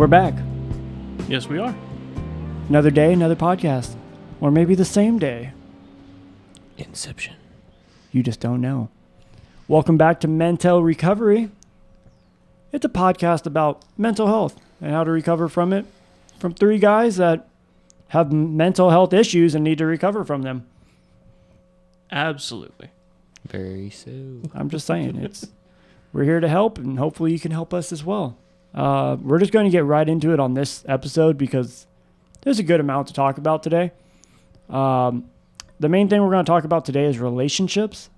We're back. Yes, we are. Another day, another podcast. Or maybe the same day. Inception. You just don't know. Welcome back to Mental Recovery. It's a podcast about mental health and how to recover from it from three guys that have mental health issues and need to recover from them. Absolutely. Very so. I'm just saying, we're here to help, and hopefully you can help us as well. We're just going to get right into it on this episode because there's a good amount to talk about today. The main thing we're going to talk about today is relationships.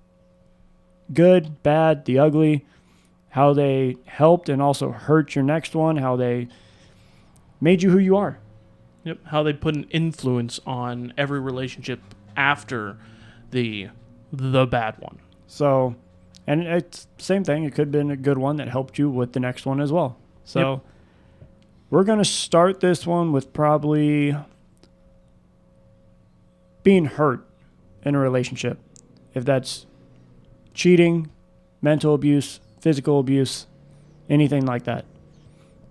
Good, bad, the ugly, how they helped and also hurt your next one, how they made you who you are. Yep. How they put an influence on every relationship after the bad one. So, and it's the same thing. It could have been a good one that helped you with the next one as well. So We're going to start this one with probably being hurt in a relationship. If that's cheating, mental abuse, physical abuse, anything like that.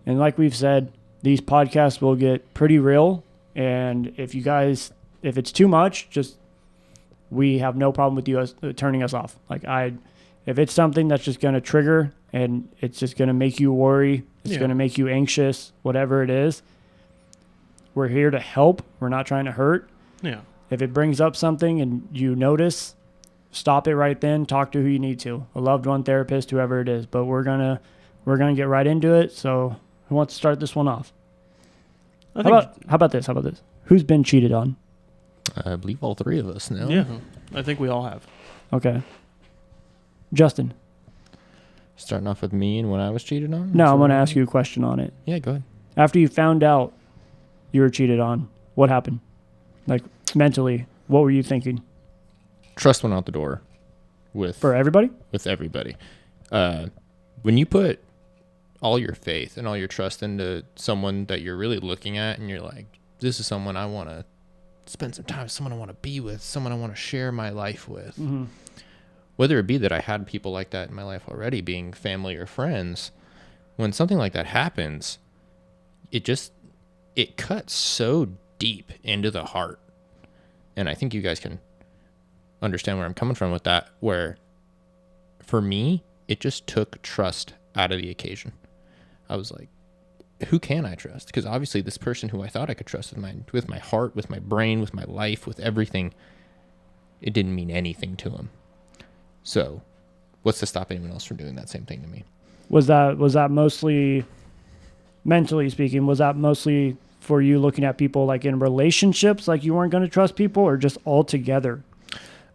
And like we've said, these podcasts will get pretty real. And if it's too much, we have no problem with you turning us off. If it's something that's just going to trigger and it's just going to make you worry, it's going to make you anxious, whatever it is, we're here to help. We're not trying to hurt. Yeah. If it brings up something and you notice, stop it right then. Talk to who you need to, a loved one, therapist, whoever it is. But we're gonna get right into it. So who wants to start this one off? How about this? Who's been cheated on? I believe all three of us now. Yeah. I think we all have. Okay. Justin. Starting off with me and when I was cheated on? No, I'm going to ask you a question on it. Yeah, go ahead. After you found out you were cheated on, what happened? Like mentally, what were you thinking? Trust went out the door For everybody? With everybody. When you put all your faith and all your trust into someone that you're really looking at and you're like, this is someone I want to spend some time with, someone I want to be with, someone I want to share my life with. Mm-hmm. Whether it be that I had people like that in my life already, being family or friends, when something like that happens, it cuts so deep into the heart. And I think you guys can understand where I'm coming from with that, where for me, it just took trust out of the occasion. I was like, who can I trust? Because obviously this person who I thought I could trust with my heart, with my brain, with my life, with everything, it didn't mean anything to him. So what's to stop anyone else from doing that same thing to me? Was that mostly, mentally speaking, was that mostly for you looking at people like in relationships, like you weren't going to trust people, or just all together?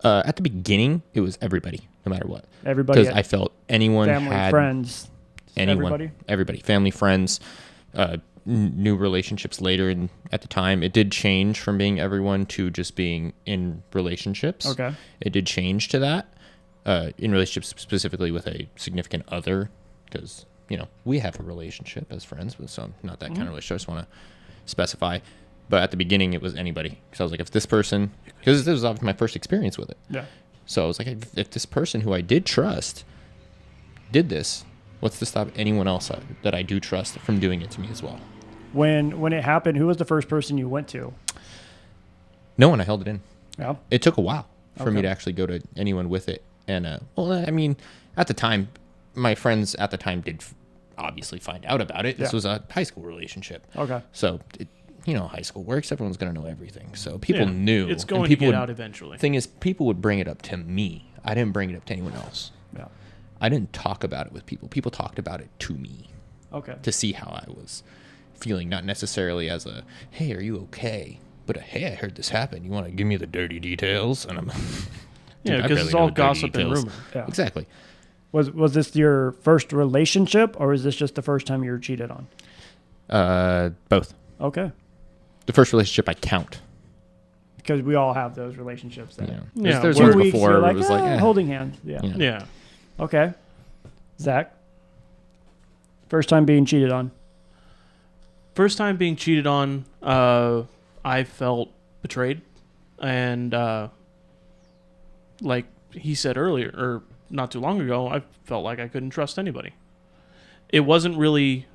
At the beginning, it was everybody, no matter what. Everybody. Because I felt anyone family, friends, everybody, family, friends, new relationships later. And at the time, it did change from being everyone to just being in relationships. Okay. It did change to that. In relationships specifically with a significant other, because, we have a relationship as friends with some, not that kind of relationship. I just want to specify. But at the beginning, it was anybody. Because I was like, if this person, because this was obviously my first experience with it. Yeah. So I was like, if this person who I did trust did this, what's to stop anyone else that I do trust from doing it to me as well? When it happened, who was the first person you went to? No one. I held it in. Yeah. It took a while for me to actually go to anyone with it. And, at the time, my friends at the time did obviously find out about it. This was a high school relationship. Okay. So, high school works. Everyone's going to know everything. So people knew. It's going to get out eventually. Thing is, people would bring it up to me. I didn't bring it up to anyone else. Yeah. I didn't talk about it with people. People talked about it to me. Okay. To see how I was feeling, not necessarily as a, hey, are you okay? But hey, I heard this happen. You want to give me the dirty details? And I'm... Yeah, because it's all gossip and rumor. Yeah. Exactly. Was this your first relationship, or is this just the first time you were cheated on? Both. Okay. The first relationship I count. Because we all have those relationships. There's 2 ones weeks, before you're where it was like holding hands. Yeah. Yeah. Okay. Zach, first time being cheated on. First time being cheated on, I felt betrayed, and like he said earlier, or not too long ago, I felt like I couldn't trust anybody. It wasn't really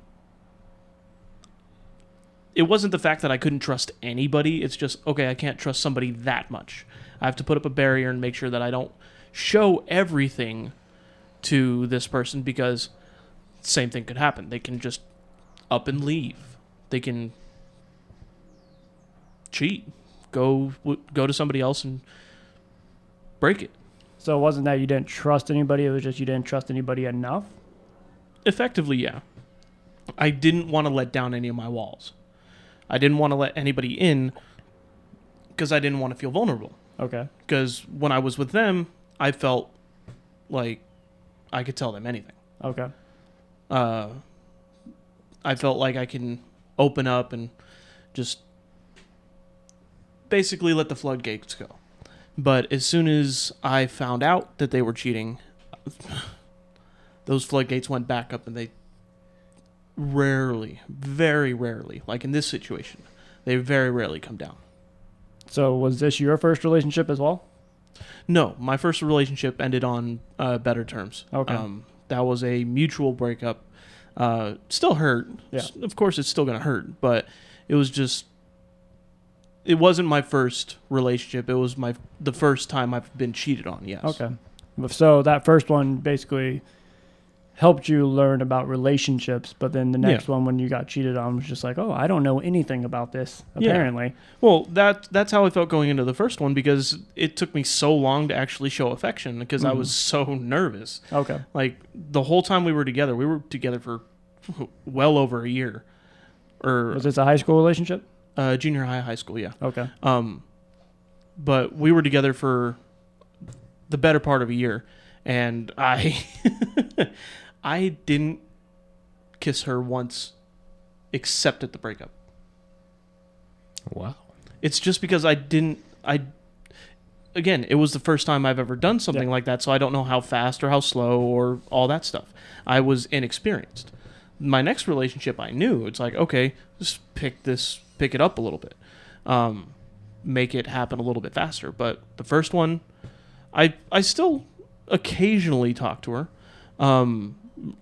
it wasn't the fact that I couldn't trust anybody. It's just, okay, I can't trust somebody that much. I have to put up a barrier and make sure that I don't show everything to this person, because same thing could happen. They can just up and leave. They can cheat, go to somebody else and break it. So it wasn't that you didn't trust anybody, it was just you didn't trust anybody enough? Effectively, yeah. I didn't want to let down any of my walls. I didn't want to let anybody in because I didn't want to feel vulnerable. Okay. Because when I was with them, I felt like I could tell them anything. Okay. I felt like I can open up and just basically let the floodgates go. But as soon as I found out that they were cheating, those floodgates went back up, and they rarely, very rarely, like in this situation, they very rarely come down. So was this your first relationship as well? No, my first relationship ended on better terms. Okay. That was a mutual breakup. Still hurt. Yeah. Of course, it's still going to hurt, but it was just... It wasn't my first relationship. It was the first time I've been cheated on, yes. Okay. So that first one basically helped you learn about relationships, but then the next one, when you got cheated on, was just like, oh, I don't know anything about this, apparently. Yeah. Well, that's how I felt going into the first one, because it took me so long to actually show affection, because I was so nervous. Okay. Like, the whole time we were together for well over a year. Was this a high school relationship? Junior high school, yeah. Okay. But we were together for the better part of a year, and I didn't kiss her once, except at the breakup. Wow. It's just because again, it was the first time I've ever done something like that, so I don't know how fast or how slow or all that stuff. I was inexperienced. My next relationship, I knew. It's like, okay, just pick it up a little bit. Make it happen a little bit faster. But the first one, I still occasionally talk to her.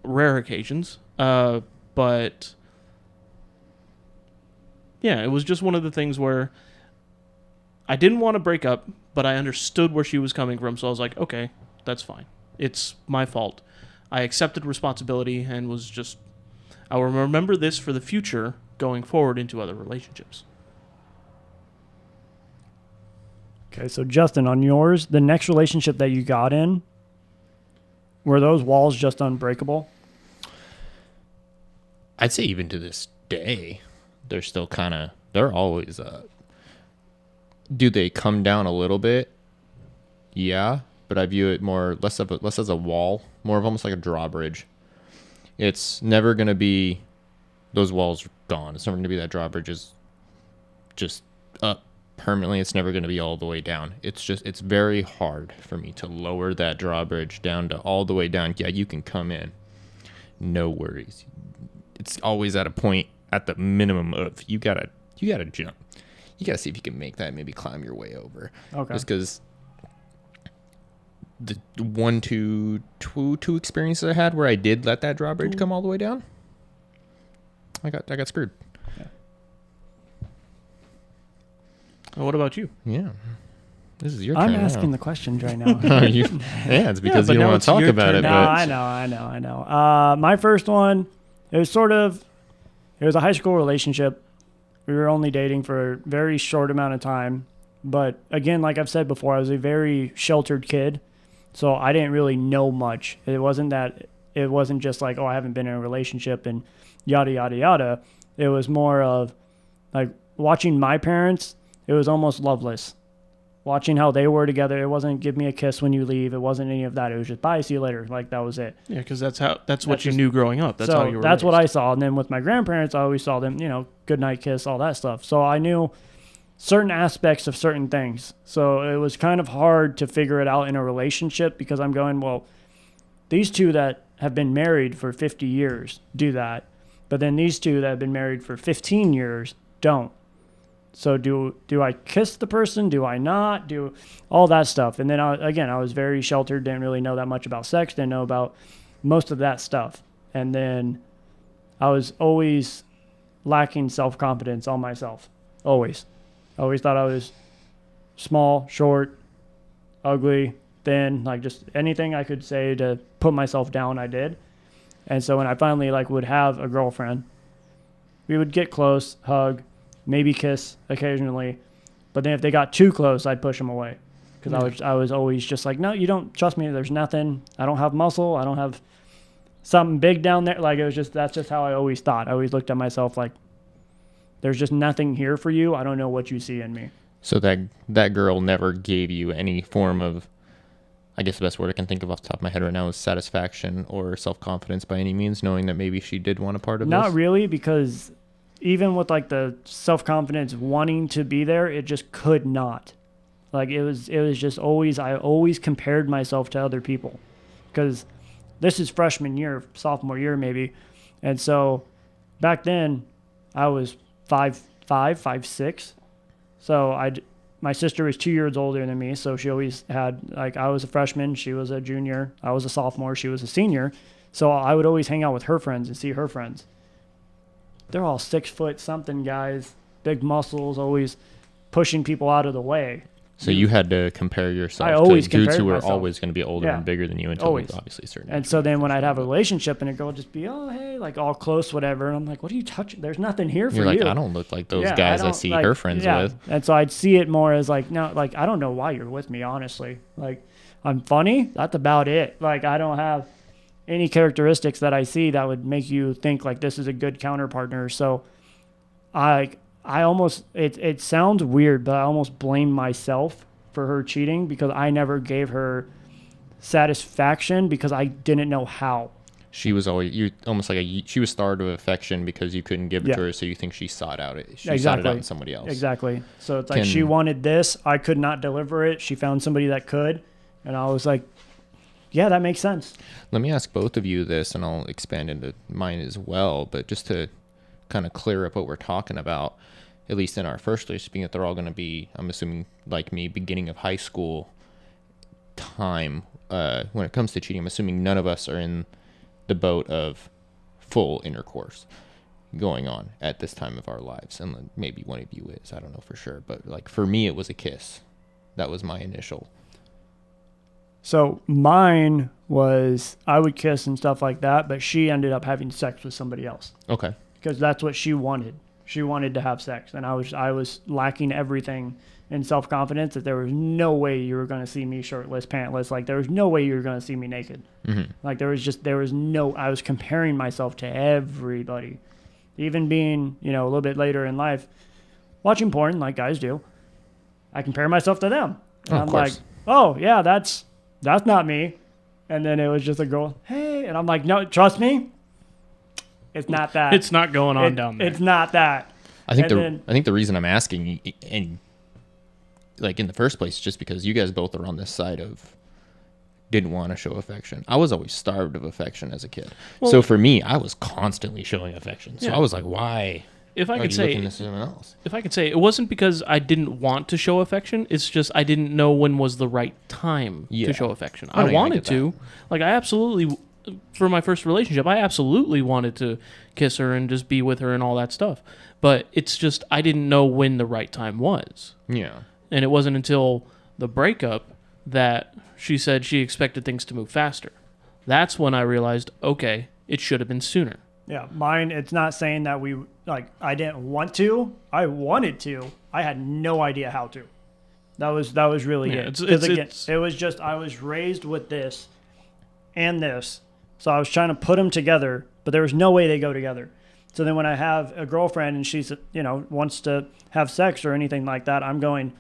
Rare occasions. But yeah, it was just one of the things where I didn't want to break up, but I understood where she was coming from. So I was like, okay, that's fine. It's my fault. I accepted responsibility and was just... I will remember this for the future going forward into other relationships. Okay, so Justin, on yours, the next relationship that you got in, were those walls just unbreakable? I'd say even to this day, they're still they're always, do they come down a little bit? Yeah, but I view it less as a wall, more of almost like a drawbridge. It's never going to be, those walls are gone. It's never going to be that drawbridge is just up permanently. It's never going to be all the way down. It's very hard for me to lower that drawbridge down to all the way down. Yeah, you can come in. No worries. It's always at a point at the minimum of you gotta jump. You gotta see if you can make that, maybe climb your way over. Okay. Just because the two experiences I had where I did let that drawbridge come all the way down, I got screwed. Yeah. Well, what about you? Yeah. This is your turn. I'm asking the questions right now. Yeah, it's because but you now want it's to talk your about turn. it. No, But I know. My first one, it was a high school relationship. We were only dating for a very short amount of time. But again, like I've said before, I was a very sheltered kid. So I didn't really know much. It wasn't just like, oh, I haven't been in a relationship and yada, yada, yada. It was more of like watching my parents. It was almost loveless. Watching how they were together. It wasn't give me a kiss when you leave. It wasn't any of that. It was just bye, see you later. Like that was it. Yeah, because that's what you knew growing up. That's how you were That's raised. what I saw. And then with my grandparents, I always saw them, good night kiss, all that stuff. So I knew certain aspects of certain things. So it was kind of hard to figure it out in a relationship because I'm going, well, these two that have been married for 50 years do that. But then these two that have been married for 15 years don't. So do I kiss the person? Do I not? Do all that stuff. And then, I was very sheltered, didn't really know that much about sex, didn't know about most of that stuff. And then I was always lacking self-confidence on myself. Always. I always thought I was small, short, ugly, thin, like just anything I could say to put myself down, I did. And so when I finally like would have a girlfriend, we would get close, hug, maybe kiss occasionally. But then if they got too close, I'd push them away. Because I was always just like, no, you don't trust me. There's nothing. I don't have muscle. I don't have something big down there. Like, that's just how I always thought. I always looked at myself like, there's just nothing here for you. I don't know what you see in me. So that girl never gave you any form of, I guess the best word I can think of off the top of my head right now is satisfaction or self-confidence by any means, knowing that maybe she did want a part of this? Not really, because even with like the self-confidence wanting to be there, it just could not. Like it was just always, I always compared myself to other people, because this is freshman year, sophomore year maybe. And so back then I was 5'5", 5'6". So my sister was 2 years older than me. So she always had, like, I was a freshman, she was a junior, I was a sophomore, she was a senior. So I would always hang out with her friends and see her friends. They're all 6 foot something guys, big muscles, always pushing people out of the way. So you had to compare yourself I always to dudes who were myself. always going to be older and bigger than you until Always. obviously certain. And so then when I'd have a relationship and a girl would just be, oh, hey, like all close, whatever. And I'm like, what are you touching? There's nothing here for You're like, you. I don't look like those guys I see like, her friends with. And so I'd see it more as like, no, like, I don't know why you're with me, honestly. Like, I'm funny. That's about it. Like, I don't have any characteristics that I see that would make you think like this is a good counterpartner. So I almost, it sounds weird, but I almost blame myself for her cheating, because I never gave her satisfaction because I didn't know how. She was always, you almost like she was starved of affection because you couldn't give it to her, so you think she sought out it. She sought it out in somebody else. Exactly. So it's like she wanted this, I could not deliver it. She found somebody that could, and I was like, yeah, that makes sense. Let me ask both of you this, and I'll expand into mine as well, but just to kind of clear up what we're talking about, at least in our first relationship, being that they're all going to be, I'm assuming, like me, beginning of high school time. When it comes to cheating, I'm assuming none of us are in the boat of full intercourse going on at this time of our lives. And maybe one of you is, I don't know for sure. But like for me, it was a kiss. That was my initial. So mine was, I would kiss and stuff like that, but she ended up having sex with somebody else. Okay. Because that's what she wanted. She wanted to have sex, and I was lacking everything in self-confidence, that there was no way you were going to see me shirtless, pantless. Like, there was no way you were going to see me naked. Mm-hmm. Like, I was comparing myself to everybody. Even being, a little bit later in life, watching porn like guys do, I compare myself to them. And I'm like, oh, yeah, that's not me. And then it was just a girl, hey, and I'm like, no, trust me. It's not that. It's not going on down there. It's not that. I think the reason I'm asking, and like in the first place, is just because you guys both are on this side of didn't want to show affection. I was always starved of affection as a kid. Well, so for me, I was constantly showing affection. So I was like, why? If I could say, it wasn't because I didn't want to show affection. It's just I didn't know when was the right time to show affection. I wanted to. Like, I absolutely, for my first relationship, I absolutely wanted to kiss her and just be with her and all that stuff. But it's just I didn't know when the right time was. Yeah. And it wasn't until the breakup that she said she expected things to move faster. That's when I realized, okay, it should have been sooner. Yeah, mine, it's not saying that I didn't want to. I wanted to. I had no idea how to. That was really it. Because it was just, I was raised with this and this. So I was trying to put them together, but there was no way they go together. So then when I have a girlfriend and she's, wants to have sex or anything like that, I'm going,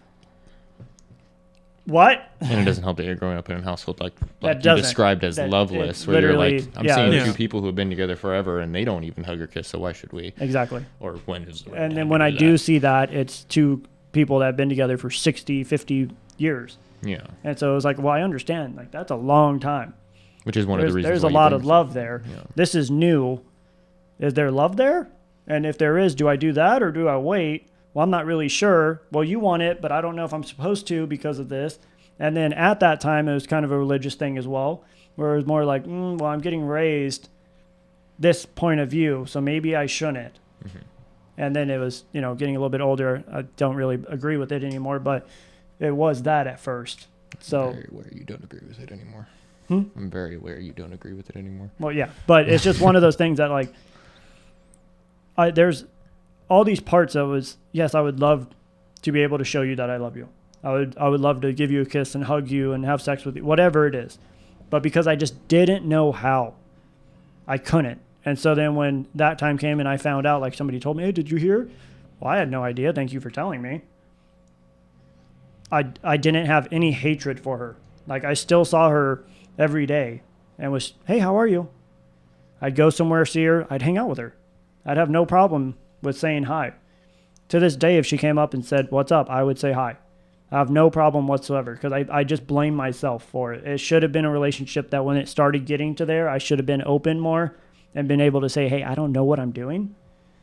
what? And it doesn't help that you're growing up in a household like you described as loveless, where you're like, I'm seeing two people who have been together forever and they don't even hug or kiss, so why should we? Exactly. Or when is the right And then time when to I do do that? see that, it's two people that have been together for 60, 50 years. Yeah. And so it was like, well, I understand. Like, that's a long time. Which is one of the reasons there's a lot of love there. Yeah. This is new. Is there love there? And if there is, do I do that or do I wait? Well, I'm not really sure. Well, you want it, but I don't know if I'm supposed to because of this. And then at that time, it was kind of a religious thing as well, where it was more like, well, I'm getting raised this point of view, so maybe I shouldn't. Mm-hmm. And then it was, getting a little bit older. I don't really agree with it anymore, but it was that at first. So I'm very aware you don't agree with it anymore. I'm very aware you don't agree with it anymore. Well, yeah, but it's just one of those things that like, there's all these parts that was, yes, I would love to be able to show you that I love you. I would love to give you a kiss and hug you and have sex with you, whatever it is. But because I just didn't know how, I couldn't. And so then when that time came and I found out, like somebody told me, hey, did you hear? Well, I had no idea. Thank you for telling me. I didn't have any hatred for her. Like I still saw her every day and was, hey, how are you? I'd go somewhere, see her. I'd hang out with her. I'd have no problem with saying hi. To this day, if she came up and said, what's up? I would say hi. I have no problem whatsoever because I just blame myself for it. It should have been a relationship that when it started getting to there, I should have been open more and been able to say, hey, I don't know what I'm doing.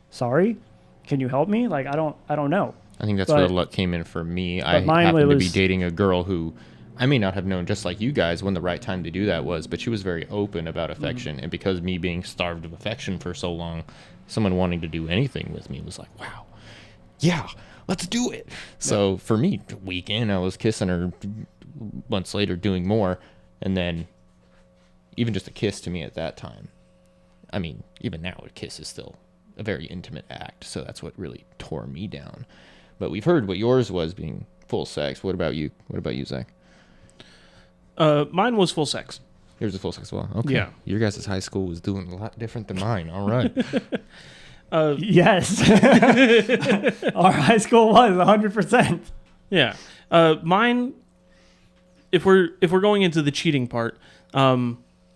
Sorry. Can you help me? Like, I don't know. I think that's where the luck came in for me. I mine happened to was- be dating a girl who I may not have known, just like you guys, when the right time to do that was, but she was very open about affection. And because me being starved of affection for so long, someone wanting to do anything with me was like, wow, yeah, let's do it. So for me, a week in, I was kissing her, months later doing more. And then even just a kiss to me at that time, I mean, even now a kiss is still a very intimate act. So that's what really tore me down. But we've heard what yours was, being full sex. What about you? What about you, Zach? Mine was full sex. Yours was full sex as well. Okay. Yeah. Your guys' high school was doing a lot different than mine. All right. Yes. Our high school was 100%. Yeah. Mine, if we're going into the cheating part, I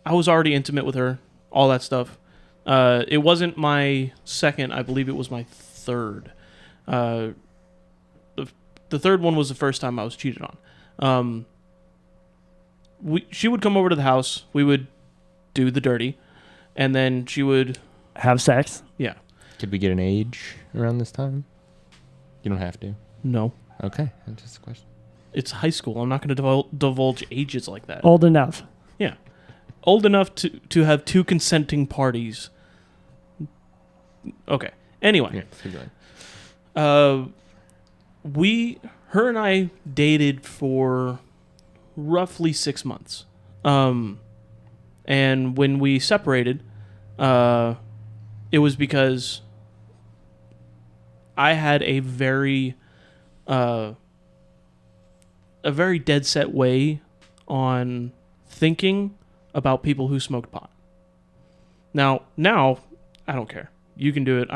was already intimate with her, all that stuff. It wasn't my second, I believe it was my third. The third one was the first time I was cheated on. She would come over to the house, we would do the dirty, and then she would Have sex. Yeah. Did we get an age around this time? You don't have to. No. Okay. That's just a question. It's high school. I'm not going to divulge ages like that. Old enough. Yeah. Old enough to have two consenting parties. Okay. Anyway. Yeah, keep going. Her and I dated for roughly 6 months. And when we separated, it was because I had a very dead set way on thinking about people who smoked pot. Now I don't care. You can do it.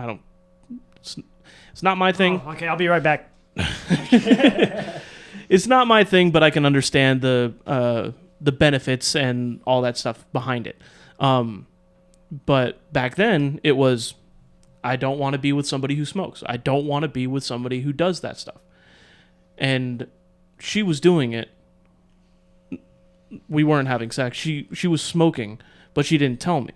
It's not my thing. Oh, okay, I'll be right back. It's not my thing, but I can understand the benefits and all that stuff behind it. But back then, it was, I don't want to be with somebody who smokes. I don't want to be with somebody who does that stuff. And she was doing it. We weren't having sex. She was smoking, but she didn't tell me.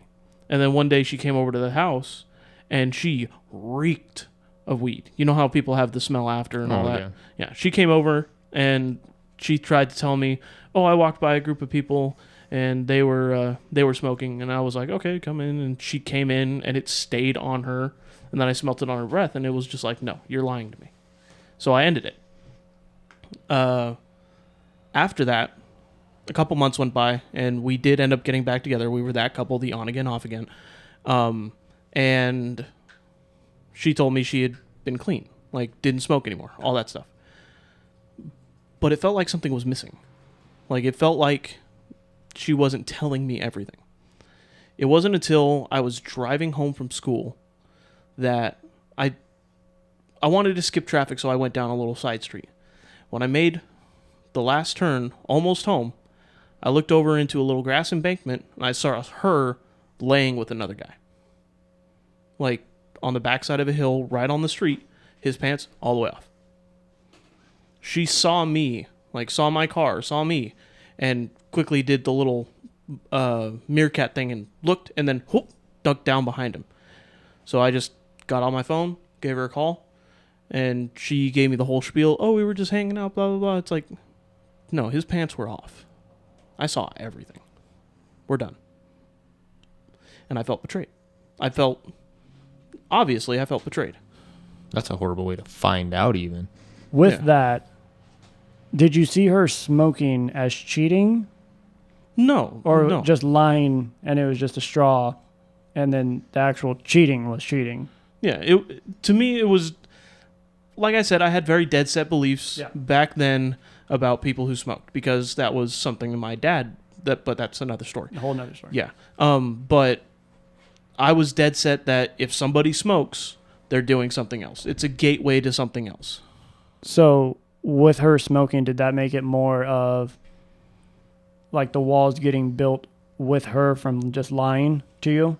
And then one day she came over to the house, and she reeked of weed. You know how people have the smell after and all that? Yeah. She came over, and she tried to tell me, oh, I walked by a group of people, and they were smoking. And I was like, okay, come in. And she came in, and it stayed on her. And then I smelt it on her breath, and it was just like, no, you're lying to me. So I ended it. After that, a couple months went by, and we did end up getting back together. We were that couple, the on again, off again. And she told me she had been clean, like didn't smoke anymore, all that stuff. But it felt like something was missing. Like it felt like she wasn't telling me everything. It wasn't until I was driving home from school that I wanted to skip traffic, so I went down a little side street. When I made the last turn, almost home, I looked over into a little grass embankment, and I saw her laying with another guy. Like, on the backside of a hill, right on the street, his pants all the way off. She saw me, like, saw my car, saw me, and quickly did the little meerkat thing and looked, and then, whoop, ducked down behind him. So I just got on my phone, gave her a call, and she gave me the whole spiel. Oh, we were just hanging out, blah, blah, blah. It's like, no, his pants were off. I saw everything. We're done. And I felt betrayed. I felt betrayed. That's a horrible way to find out even. With that, did you see her smoking as cheating? No. Or no. just lying and it was just a straw, and then the actual cheating was cheating? Yeah. To me, it was, like I said, I had very dead set beliefs back then about people who smoked, because that was something that my dad, but that's another story. A whole nother story. Yeah. But I was dead set that if somebody smokes, they're doing something else. It's a gateway to something else. So with her smoking, did that make it more of like the walls getting built with her from just lying to you?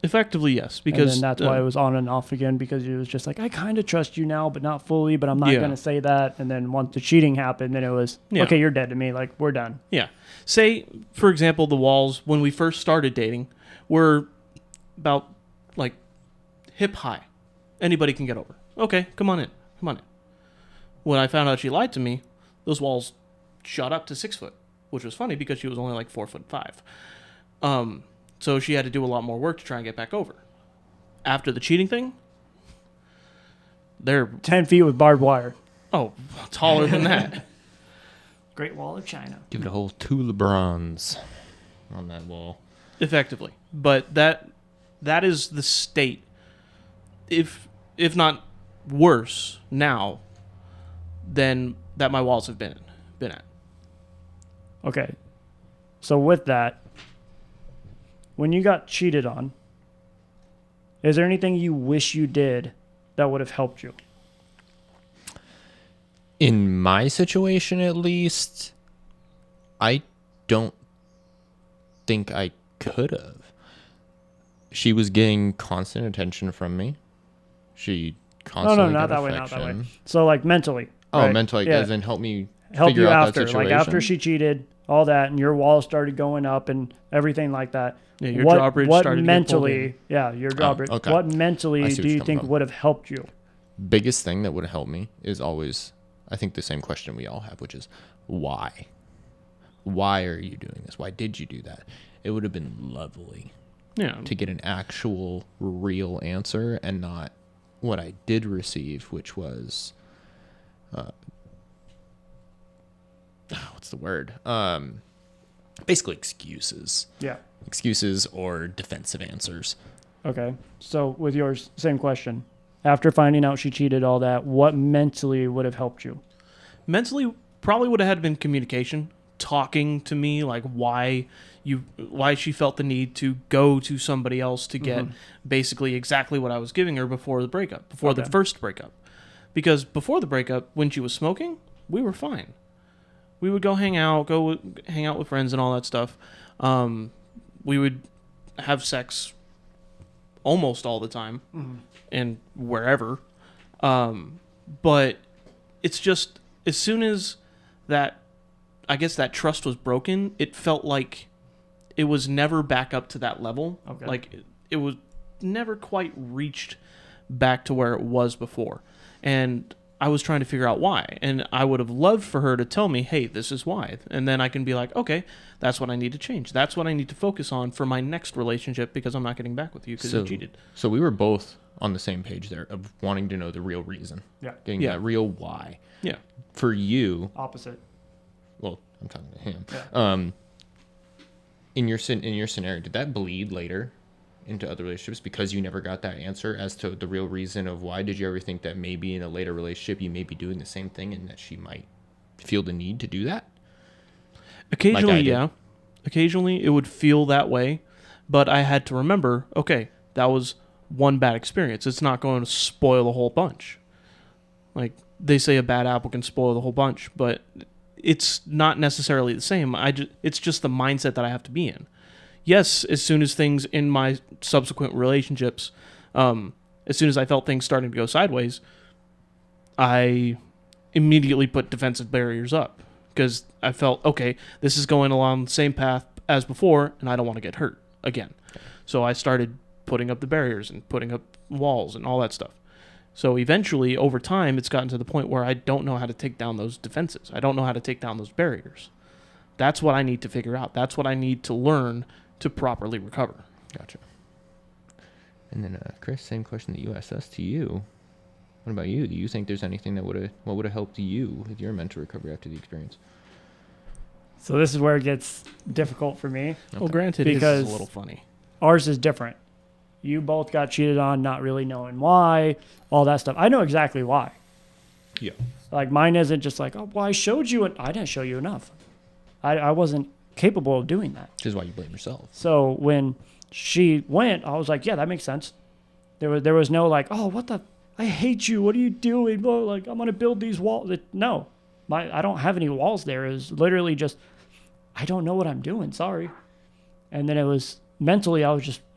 Effectively, yes. Because and then that's why it was on and off again, because it was just like, I kind of trust you now, but not fully, but I'm not going to say that. And then once the cheating happened, then it was, okay, you're dead to me. Like, we're done. Yeah. Say, for example, the walls, when we first started dating, were about like hip high. Anybody can get over. Okay, come on in. When I found out she lied to me, those walls shot up to 6 foot, which was funny because she was only like 4'5". So she had to do a lot more work to try and get back over. After the cheating thing, they're 10 feet with barbed wire. Oh, taller than that. Great Wall of China. Give it a whole 2 LeBrons on that wall. Effectively. But that is the state, if not worse now, than that my walls have been at. Okay. So with that, when you got cheated on, is there anything you wish you did that would have helped you? In my situation, at least, I don't think I could have. She was getting constant attention from me. She constantly not got that affection. way, not that way. So like mentally. Oh, right? mentally, as in help me help figure you out after, that situation. like after she cheated, all that, and your walls started going up and everything like that. Yeah, your drawbridge started mentally, to get pulled in. your drawbridge. Okay. What mentally do you think from. would have helped you? Biggest thing that would have helped me is always, I think, the same question we all have, which is why? Why are you doing this? Why did you do that? It would have been lovely to get an actual real answer and not what I did receive, which was what's the word? Basically excuses. Yeah. Excuses or defensive answers. Okay. So with yours, same question. After finding out she cheated, all that, what mentally would have helped you? Mentally, probably would have had been communication, talking to me, like why she felt the need to go to somebody else to get basically exactly what I was giving her before the breakup, before the first breakup. Because before the breakup, when she was smoking, we were fine. We would go hang out with friends and all that stuff. We would have sex almost all the time and wherever. But it's just, as soon as that, I guess that trust was broken, it felt like it was never back up to that level. Okay. Like it was never quite reached back to where it was before. And I was trying to figure out why. And I would have loved for her to tell me, hey, this is why. And then I can be like, okay, that's what I need to change. That's what I need to focus on for my next relationship, because I'm not getting back with you because you cheated. So we were both on the same page there of wanting to know the real reason. Yeah. Getting that real why. Yeah. For you. Opposite. Well, I'm talking to him. Yeah. In your scenario, did that bleed later into other relationships because you never got that answer as to the real reason of why? Did you ever think that maybe in a later relationship you may be doing the same thing and that she might feel the need to do that? Occasionally, yeah. Occasionally it would feel that way, but I had to remember, okay, that was one bad experience. It's not going to spoil the whole bunch. Like they say, a bad apple can spoil the whole bunch, but it's not necessarily the same. It's just the mindset that I have to be in. Yes, as soon as things in my subsequent relationships, as soon as I felt things starting to go sideways, I immediately put defensive barriers up because I felt, okay, this is going along the same path as before, and I don't want to get hurt again. So I started putting up the barriers and putting up walls and all that stuff. So eventually, over time, it's gotten to the point where I don't know how to take down those defenses. I don't know how to take down those barriers. That's what I need to figure out. That's what I need to learn to properly recover. Gotcha. And then, Chris, same question that you asked us to you. What about you? Do you think there's anything that would have helped you with your mental recovery after the experience? So this is where it gets difficult for me. Well, Okay. granted, Because it's a little funny. Ours is different. You both got cheated on, not really knowing why, all that stuff. I know exactly why. Yeah. Like mine isn't just like, oh, well, I showed you. I didn't show you enough. I wasn't capable of doing that. Which is why you blame yourself. So when she went, I was like, yeah, that makes sense. There was no like, oh, what the, I hate you. What are you doing? Blah, like, I'm going to build these walls. No, I don't have any walls there. It was literally just, I don't know what I'm doing. Sorry. And then it was mentally,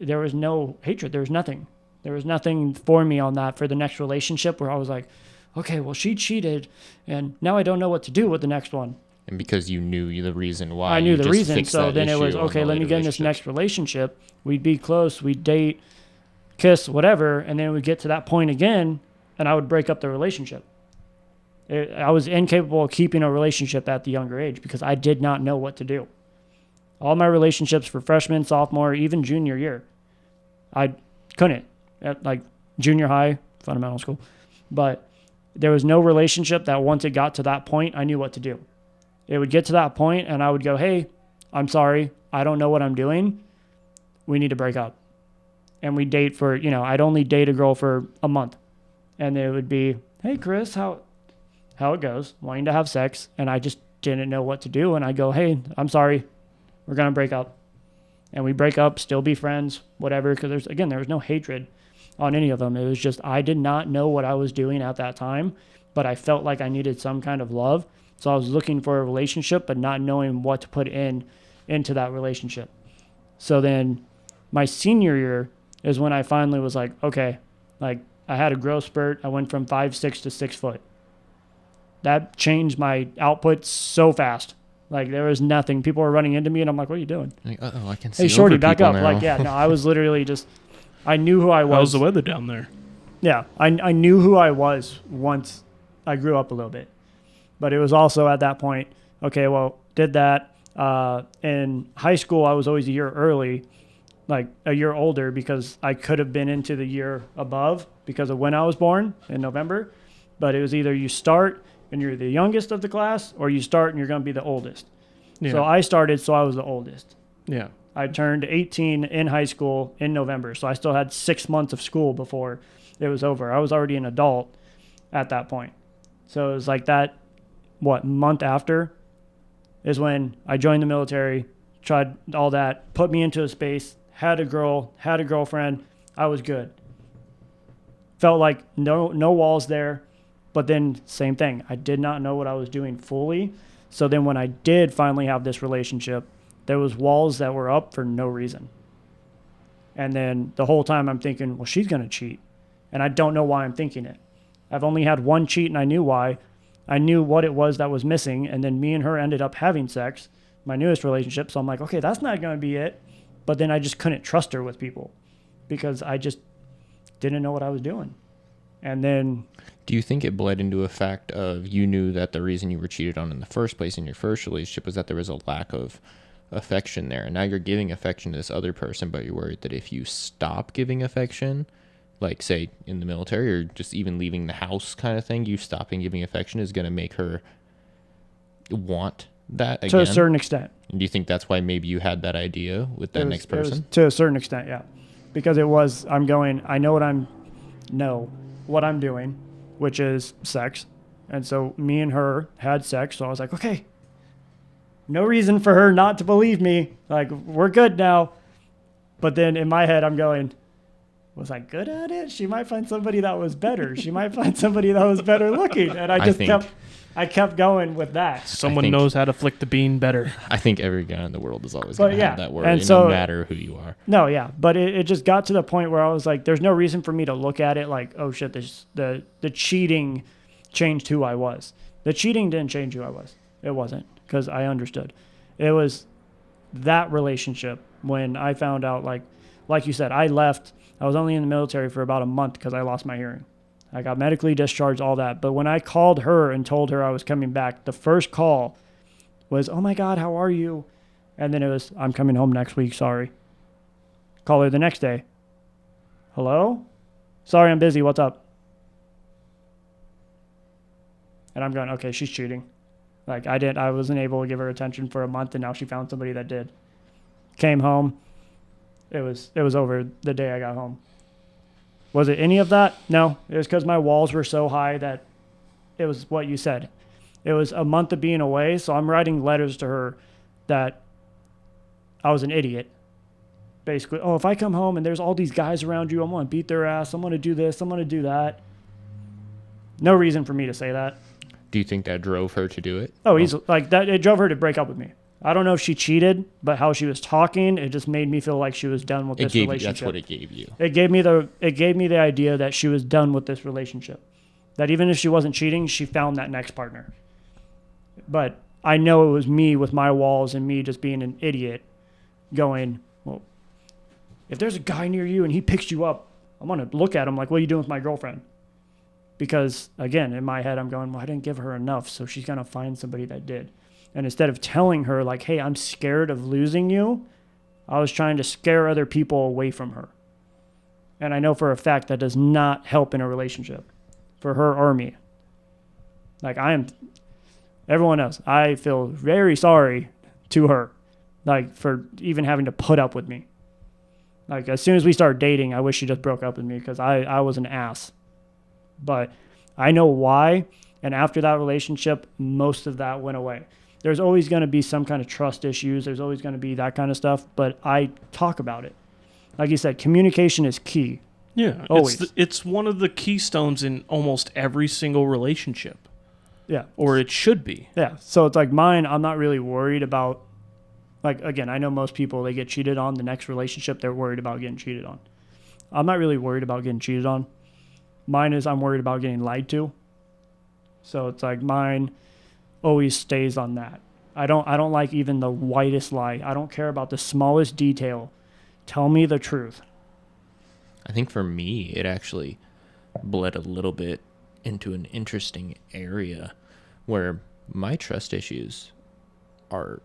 there was no hatred. There was nothing. There was nothing for me on that for the next relationship where I was like, okay, well, she cheated and now I don't know what to do with the next one. And because you knew the reason why. I knew you the just reason. fixed So that then it was, issue on okay, the let me later get in this relationship. next relationship. We'd be close. We'd date, kiss, whatever. And then we'd get to that point again and I would break up the relationship. I was incapable of keeping a relationship at the younger age because I did not know what to do. All my relationships for freshman, sophomore, even junior year, I couldn't. At like junior high, fundamental school. But there was no relationship that once it got to that point, I knew what to do. It would get to that point and I would go, hey, I'm sorry. I don't know what I'm doing. We need to break up. And we date for, I'd only date a girl for a month. And it would be, hey, Chris, how it goes, wanting to have sex. And I just didn't know what to do. And I go, hey, I'm sorry. We're going to break up. And we break up, still be friends, whatever. Because there was no hatred on any of them. It was just, I did not know what I was doing at that time, but I felt like I needed some kind of love. So I was looking for a relationship, but not knowing what to put into that relationship. So then my senior year is when I finally was like, okay, like I had a growth spurt. I went from 5'6" to 6 foot. That changed my output so fast. Like there was nothing. People were running into me and I'm like, what are you doing? Like, I can see. Hey, shorty, over back people up. now. Like, yeah, no, I was literally just, I knew who I was. How's the weather down there? Yeah, I knew who I was once I grew up a little bit. But it was also at that point, okay, well, did that. In high school, I was always a year early, like a year older because I could have been into the year above because of when I was born in November. But it was either you start and you're the youngest of the class or you start and you're going to be the oldest. Yeah. So I started, so I was the oldest. Yeah. I turned 18 in high school in November, so I still had 6 months of school before it was over. I was already an adult at that point. So it was like that, month after is when I joined the military, tried all that, put me into a space, had a girlfriend. I was good. Felt like no walls there, but then same thing. I did not know what I was doing fully. So then when I did finally have this relationship, there was walls that were up for no reason. And then the whole time I'm thinking, well, she's going to cheat. And I don't know why I'm thinking it. I've only had one cheat and I knew why. I knew what it was that was missing. And then me and her ended up having sex, my newest relationship. So I'm like, okay, that's not going to be it. But then I just couldn't trust her with people because I just didn't know what I was doing. And then... Do you think it bled into a fact of you knew that the reason you were cheated on in the first place in your first relationship was that there was a lack of affection there, and now you're giving affection to this other person, but you're worried that if you stop giving affection, like say in the military or just even leaving the house kind of thing, you stopping giving affection is going to make her want that again? To a certain extent. And do you think that's why maybe you had that idea with that next person? To a certain extent, yeah. Because I know what I'm doing, which is sex. And so me and her had sex. So I was like, okay, no reason for her not to believe me. Like, we're good now. But then in my head, I'm going, was I good at it? She might find somebody that was better. She might find somebody that was better looking. And I kept going with that. Someone knows how to flick the bean better. I think every guy in the world is always going to have that worry, and so, no matter who you are. No, yeah. But it just got to the point where I was like, there's no reason for me to look at it like, oh, shit, the cheating changed who I was. The cheating didn't change who I was. It wasn't, because I understood. It was that relationship when I found out, like you said, I left. I was only in the military for about a month because I lost my hearing. I got medically discharged, all that. But when I called her and told her I was coming back, the first call was, oh my God, how are you? And then it was, I'm coming home next week, sorry. Call her the next day. Hello? Sorry, I'm busy, what's up? And I'm going, okay, she's cheating. Like I wasn't able to give her attention for a month, and now she found somebody that did. Came home. It was over the day I got home. Was it any of that? No. It was because my walls were so high that it was what you said. It was a month of being away, so I'm writing letters to her that I was an idiot. Basically, oh, if I come home and there's all these guys around you, I'm going to beat their ass. I'm going to do this. I'm going to do that. No reason for me to say that. Do you think that drove her to do it? Oh, easily. Like that, it drove her to break up with me. I don't know if she cheated, but how she was talking, it just made me feel like she was done with this relationship. That's what it gave you. It gave me the idea that she was done with this relationship. That even if she wasn't cheating, she found that next partner. But I know it was me with my walls and me just being an idiot going, well, if there's a guy near you and he picks you up, I'm going to look at him like, what are you doing with my girlfriend? Because, again, in my head, I'm going, well, I didn't give her enough, so she's going to find somebody that did. And instead of telling her, like, hey, I'm scared of losing you, I was trying to scare other people away from her. And I know for a fact that does not help in a relationship for her or me. Like, everyone else, I feel very sorry to her, like, for even having to put up with me. Like, as soon as we started dating, I wish she just broke up with me because I was an ass. But I know why, and after that relationship, most of that went away. There's always going to be some kind of trust issues. There's always going to be that kind of stuff, but I talk about it. Like you said, communication is key. Yeah, always. It's one of the keystones in almost every single relationship. Yeah. Or it should be. Yeah, so it's like mine, I'm not really worried about, like, again, I know most people, they get cheated on. The next relationship, they're worried about getting cheated on. I'm not really worried about getting cheated on. Mine is I'm worried about getting lied to. So it's like mine always stays on that. I don't like even the whitest lie. I don't care about the smallest detail. Tell me the truth. I think for me, it actually bled a little bit into an interesting area where my trust issues are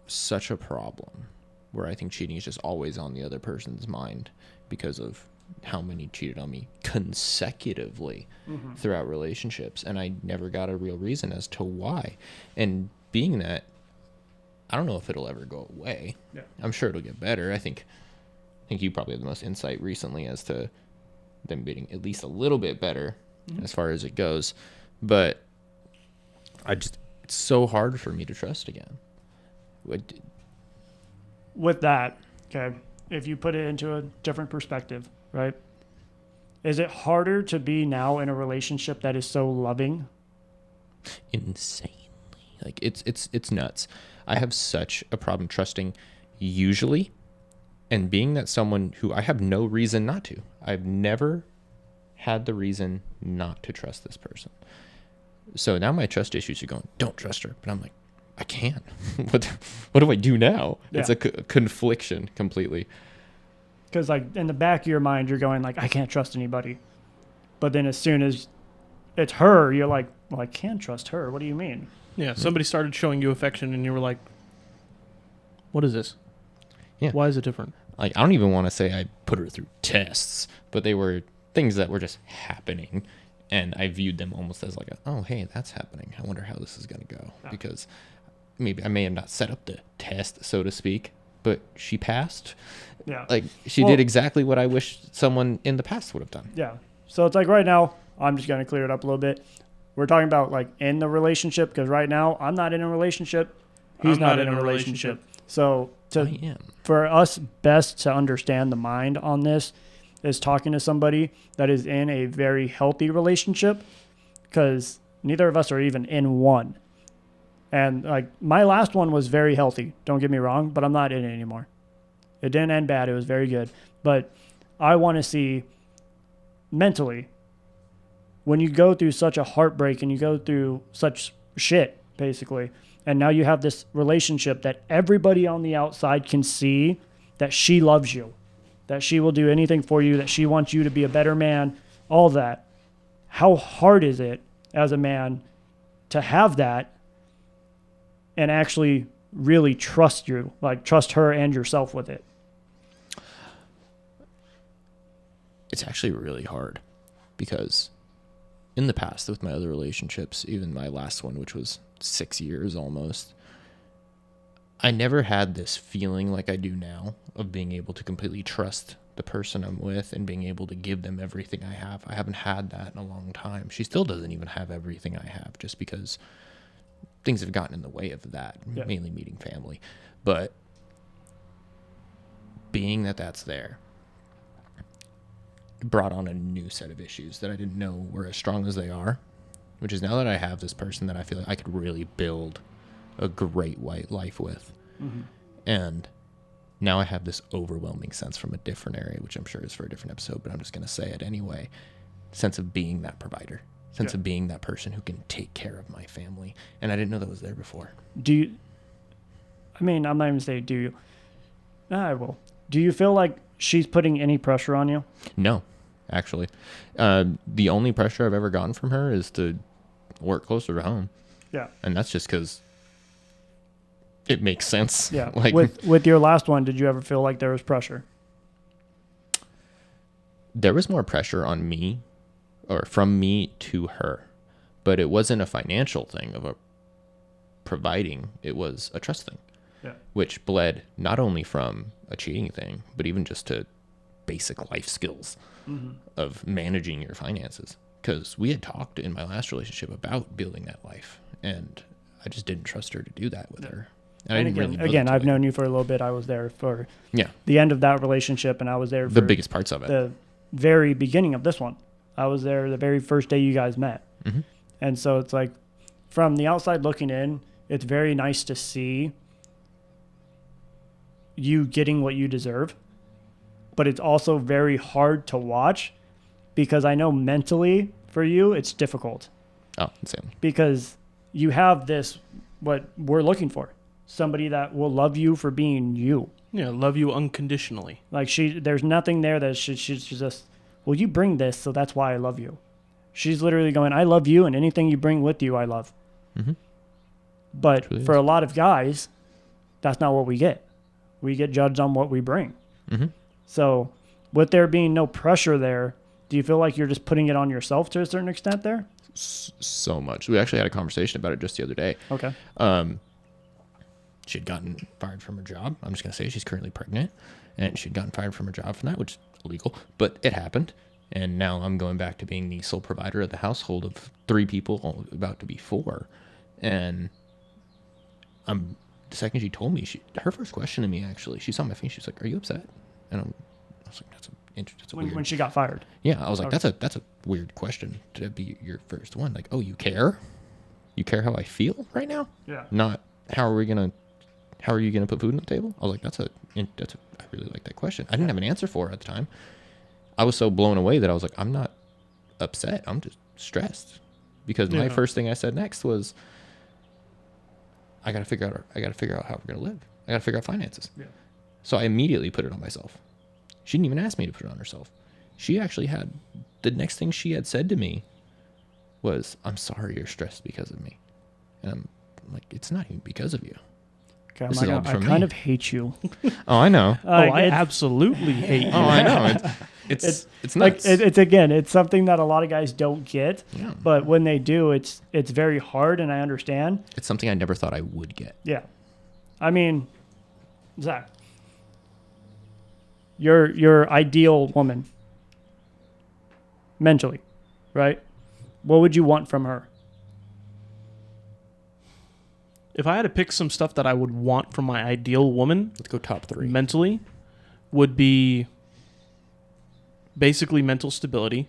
such a problem, where I think cheating is just always on the other person's mind because of how many cheated on me consecutively throughout relationships, and I never got a real reason as to why. And being that, I don't know if it'll ever go away. Yeah. I'm sure it'll get better. I think you probably have the most insight recently as to them getting at least a little bit better as far as it goes. But it's so hard for me to trust again. With that, okay, if you put it into a different perspective, right? Is it harder to be now in a relationship that is so loving? Insanely. Like it's nuts. I have such a problem trusting usually, and being that someone who I have no reason not to. I've never had the reason not to trust this person. So now my trust issues are going, don't trust her. But I'm like, I can't. What do I do now? Yeah. It's a confliction completely. Because, like, in the back of your mind, you're going, like, I can't trust anybody. But then as soon as it's her, you're like, well, I can trust her. What do you mean? Yeah, somebody started showing you affection and you were like, what is this? Yeah. Why is it different? Like, I don't even want to say I put her through tests, but they were things that were just happening. And I viewed them almost as like, oh, hey, that's happening. I wonder how this is going to go. Yeah. Because maybe I may have not set up the test, so to speak, but she passed. Yeah. Like, she did exactly what I wish someone in the past would have done. Yeah. So it's like right now, I'm just going to clear it up a little bit. We're talking about, like, in the relationship, because right now I'm not in a relationship. He's not in a relationship. So I am. for us best to understand the mind on this is talking to somebody that is in a very healthy relationship, because neither of us are even in one. And, like, my last one was very healthy. Don't get me wrong, but I'm not in it anymore. It didn't end bad. It was very good. But I want to see mentally, when you go through such a heartbreak and you go through such shit, basically, and now you have this relationship that everybody on the outside can see that she loves you, that she will do anything for you, that she wants you to be a better man, all that. How hard is it as a man to have that and actually really trust you, like trust her and yourself with it? It's actually really hard because in the past with my other relationships, even my last one, which was 6 years almost, I never had this feeling like I do now of being able to completely trust the person I'm with and being able to give them everything I have. I haven't had that in a long time. She still doesn't even have everything I have, just because things have gotten in the way of that, mainly meeting family. But being that that's there, brought on a new set of issues that I didn't know were as strong as they are, which is now that I have this person that I feel like I could really build a great white life with. Mm-hmm. And now I have this overwhelming sense from a different area, which I'm sure is for a different episode, but I'm just going to say it anyway. Sense of being that provider, sense of being that person who can take care of my family. And I didn't know that was there before. I'm not even saying do you. I will. Do you feel like she's putting any pressure on you? No, actually. The only pressure I've ever gotten from her is to work closer to home. Yeah. And that's just because it makes sense. Yeah. Like with your last one, did you ever feel like there was pressure? There was more pressure on me, or from me to her, but it wasn't a financial thing of a providing. It was a trust thing. Yeah. Which bled not only from a cheating thing, but even just to basic life skills of managing your finances. Because we had talked in my last relationship about building that life, and I just didn't trust her to do that with her. And again, I've known you for a little bit. I was there for the end of that relationship, and I was there for the biggest parts of it. The very beginning of this one. I was there the very first day you guys met. Mm-hmm. And so it's like, from the outside looking in, it's very nice to see you getting what you deserve, but it's also very hard to watch, because I know mentally for you it's difficult. Oh, insane. Because you have this, what we're looking for, somebody that will love you for being you. Yeah, love you unconditionally. Like there's nothing there that she's just, well, you bring this, so that's why I love you. She's literally going, I love you, and anything you bring with you, I love. Mm-hmm. But for a lot of guys, that's not what we get. We get judged on what we bring. Mm-hmm. So with there being no pressure there, do you feel like you're just putting it on yourself to a certain extent there? So much. We actually had a conversation about it just the other day. Okay. She'd gotten fired from her job. I'm just going to say she's currently pregnant. And she'd gotten fired from her job for that, which is illegal. But it happened. And now I'm going back to being the sole provider of the household of 3 people, about to be 4. And the second she told me, her first question to me, actually, she saw my face. She's like, "Are you upset?" And I was like, "That's a weird." When she got fired. Yeah, I was like, "That's a weird question to be your first one." Like, "Oh, you care? You care how I feel right now? Yeah. Not how are you gonna put food on the table?" I was like, "I really like that question." I didn't have an answer for her at the time. I was so blown away that I was like, "I'm not upset. I'm just stressed," because my first thing I said next was, I gotta figure out how we're gonna live. I gotta figure out finances. Yeah. So I immediately put it on myself. She didn't even ask me to put it on herself. She actually had, the next thing she had said to me was, "I'm sorry you're stressed because of me." And I'm like, "It's not even because of you." Okay, I kind of hate you. Oh, I know. I absolutely hate you. Oh, I know. It's nuts. Like, it's something that a lot of guys don't get, but when they do, it's very hard, and I understand. It's something I never thought I would get. Yeah. I mean, Zach, your ideal woman, mentally, right? What would you want from her? If I had to pick some stuff that I would want from my ideal woman, let's go top 3. Mentally, would be basically mental stability,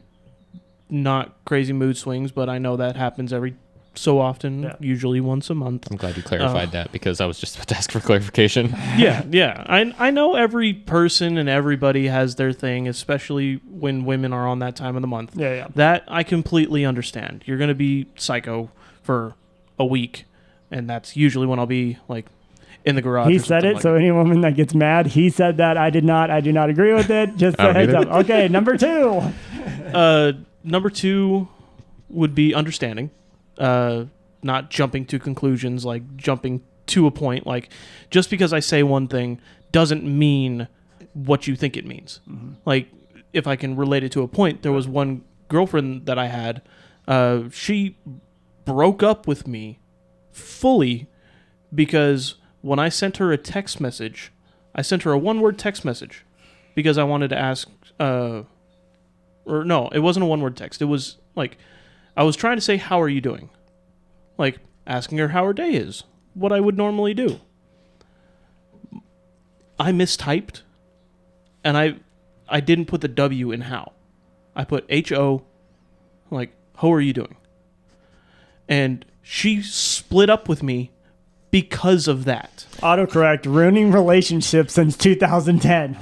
not crazy mood swings, but I know that happens every so often, usually once a month. I'm glad you clarified that, because I was just about to ask for clarification. Yeah. I know every person and everybody has their thing, especially when women are on that time of the month. Yeah. That I completely understand. You're going to be psycho for a week, and that's usually when I'll be like in the garage. He said it, like so any woman that gets mad, he said that. I do not agree with it. Just a heads up. Okay, number 2. Number 2 would be understanding. Not jumping to conclusions, like jumping to a point. Like, just because I say one thing doesn't mean what you think it means. Mm-hmm. Like, if I can relate it to a point, there was one girlfriend that I had She broke up with me fully because when I sent her a text message, I sent her a one-word text message because I wanted to ask, or no, it wasn't a one-word text. It was like, I was trying to say, how are you doing? Like, asking her how her day is, what I would normally do. I mistyped, and I didn't put the W in how. I put H-O, like, how are you doing? And she split up with me because of that. Autocorrect, ruining relationships since 2010.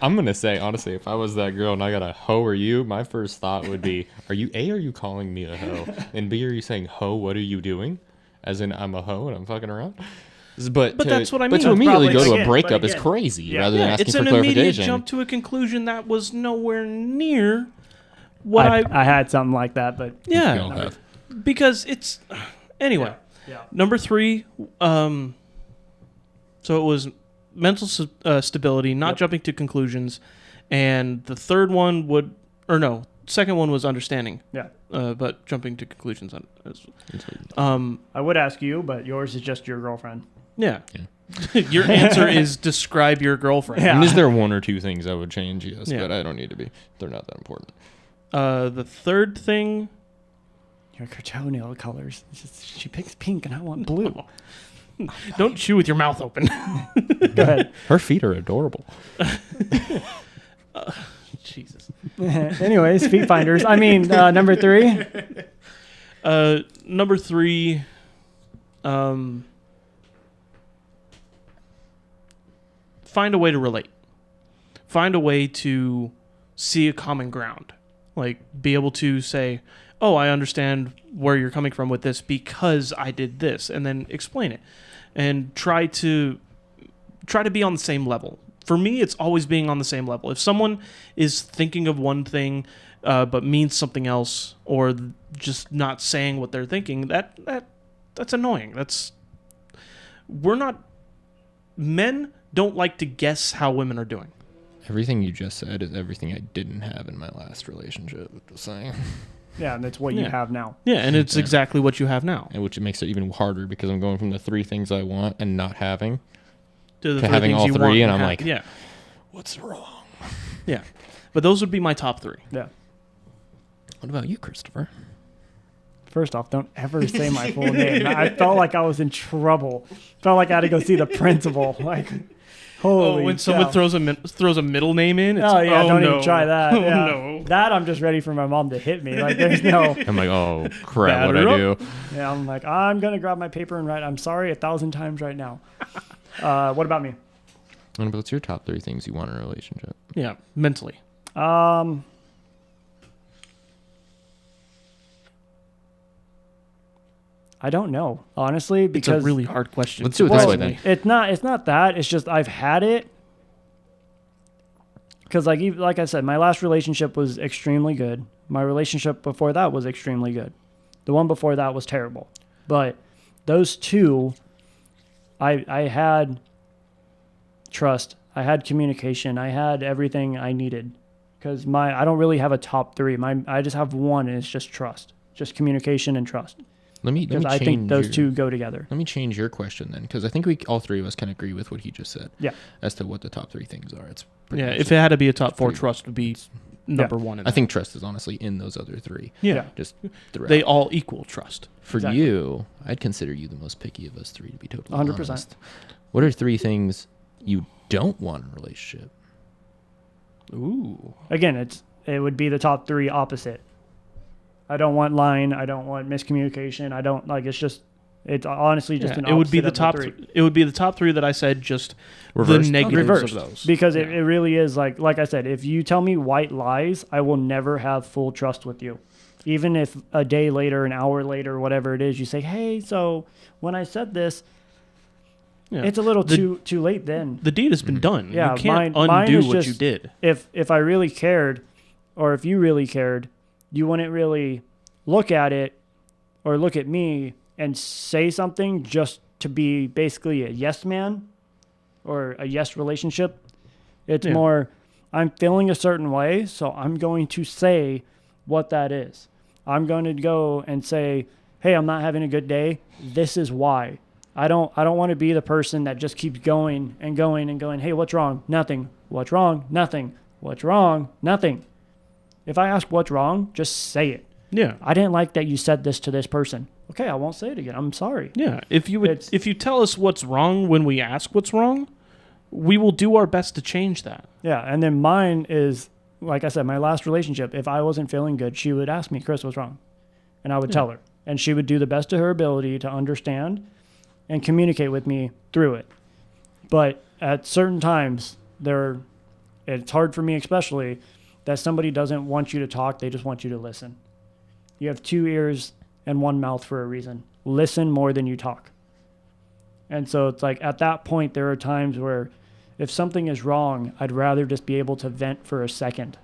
I'm going to say, honestly, if I was that girl and I got a hoe or you, my first thought would be, are you calling me a hoe? And B, are you saying, hoe, what are you doing? As in, I'm a hoe and I'm fucking around? But that's what I mean. But to immediately go to a Again, breakup but is again, crazy rather than asking it's for an immediate clarification. jump to a conclusion that was nowhere near what I had something like that, but We all yeah, have. because it's anyway. yeah. Number 3, so it was mental stability, not jumping to conclusions, and the third one second one was understanding. Yeah. But jumping to conclusions on. I would ask you, but yours is just your girlfriend. Yeah. Your answer is describe your girlfriend. Yeah. And is there one or two things I would change? Yes, Yeah. but I don't need to be. They're not that important. The third thing. Your toenail colors. She picks pink and I want blue. Don't chew with your mouth open. Go ahead. Her feet are adorable. Jesus. Anyways, feet finders. I mean, number 3. Number 3. Find a way to relate. Find a way to see a common ground. Like, be able to say, oh, I understand where you're coming from with this because I did this, and then explain it. And try to be on the same level. For me, it's always being on the same level. If someone is thinking of one thing but means something else, or just not saying what they're thinking, that's annoying. Men don't like to guess how women are doing. Everything you just said is everything I didn't have in my last relationship. Just saying. Yeah, and that's what you have now. Yeah, and it's Yeah. exactly what you have now. And which makes it even harder because I'm going from the 3 things I want and not having To to having all 3, and I'm like, yeah, what's wrong? yeah. But those would be my top 3. Yeah. What about you, Christopher? First off, don't ever say my full name. I felt like I was in trouble. Felt like I had to go see the principal. Like, holy when someone cow. throws a middle name in, it's, Oh yeah, don't no. even try that. Oh, Yeah. no. That I'm just ready for my mom to hit me. Like there's no. I'm like, oh crap, Batter what I do? Yeah, I'm like I'm gonna grab my paper and write. I'm sorry 1,000 times right now. What about me? And what's your top 3 things you want in a relationship? Yeah, mentally. I don't know, honestly, because It's a really hard question. Let's do it this way surprisingly. then. It's not that. It's just I've had it. Because like I said, my last relationship was extremely good. My relationship before that was extremely good. The one before that was terrible. But those two, I had trust. I had communication. I had everything I needed. Because I don't really have a top 3. I just have one, and it's just trust. Just communication and trust. Let me Because I think those two go together. Let me change your question then, because I think all 3 of us can agree with what he just said. Yeah. As to what the top 3 things are. It's Yeah, much if it had to be a top 4, pretty- trust would be number 1. In I think trust is honestly in those other 3. yeah, Just throughout. they all equal trust. For Exactly. you, I'd consider you the most picky of us 3, to be totally 100%. honest. What are 3 things you don't want in a relationship? Ooh. Again, it would be the top 3 opposite. I don't want lying. I don't want miscommunication. I don't like. It's honestly just an. It would be the opposite top. of the 3. It would be the top 3 that I said. Just Reversed? the negatives Reversed. of those. Because Yeah. it really is like I said. If you tell me white lies, I will never have full trust with you. Even if a day later, an hour later, whatever it is, you say, "Hey, so when I said this, Yeah. it's a little The- too late." Then The deed has been done. Yeah, you can't mine undo is what you just- did. if I really cared, or if you really cared, you wouldn't really look at it or look at me and say something just to be basically a yes man or a yes relationship. It's Yeah. more, I'm feeling a certain way, so I'm going to say what that is. I'm going to go and say, hey, I'm not having a good day. This is why. I don't want to be the person that just keeps going and going and going. Hey, what's wrong? Nothing. What's wrong? Nothing. What's wrong? Nothing. If I ask what's wrong, just say it. Yeah. I didn't like that you said this to this person. Okay, I won't say it again. I'm sorry. Yeah. If you tell us what's wrong when we ask what's wrong, we will do our best to change that. Yeah, and then mine is, like I said, my last relationship. If I wasn't feeling good, she would ask me, Chris, what's wrong? And I would tell her. And she would do the best of her ability to understand and communicate with me through it. But at certain times, it's hard for me especially, that somebody doesn't want you to talk, they just want you to listen. You have 2 ears and 1 mouth for a reason. Listen more than you talk. And so it's like at that point, there are times where if something is wrong, I'd rather just be able to vent for a second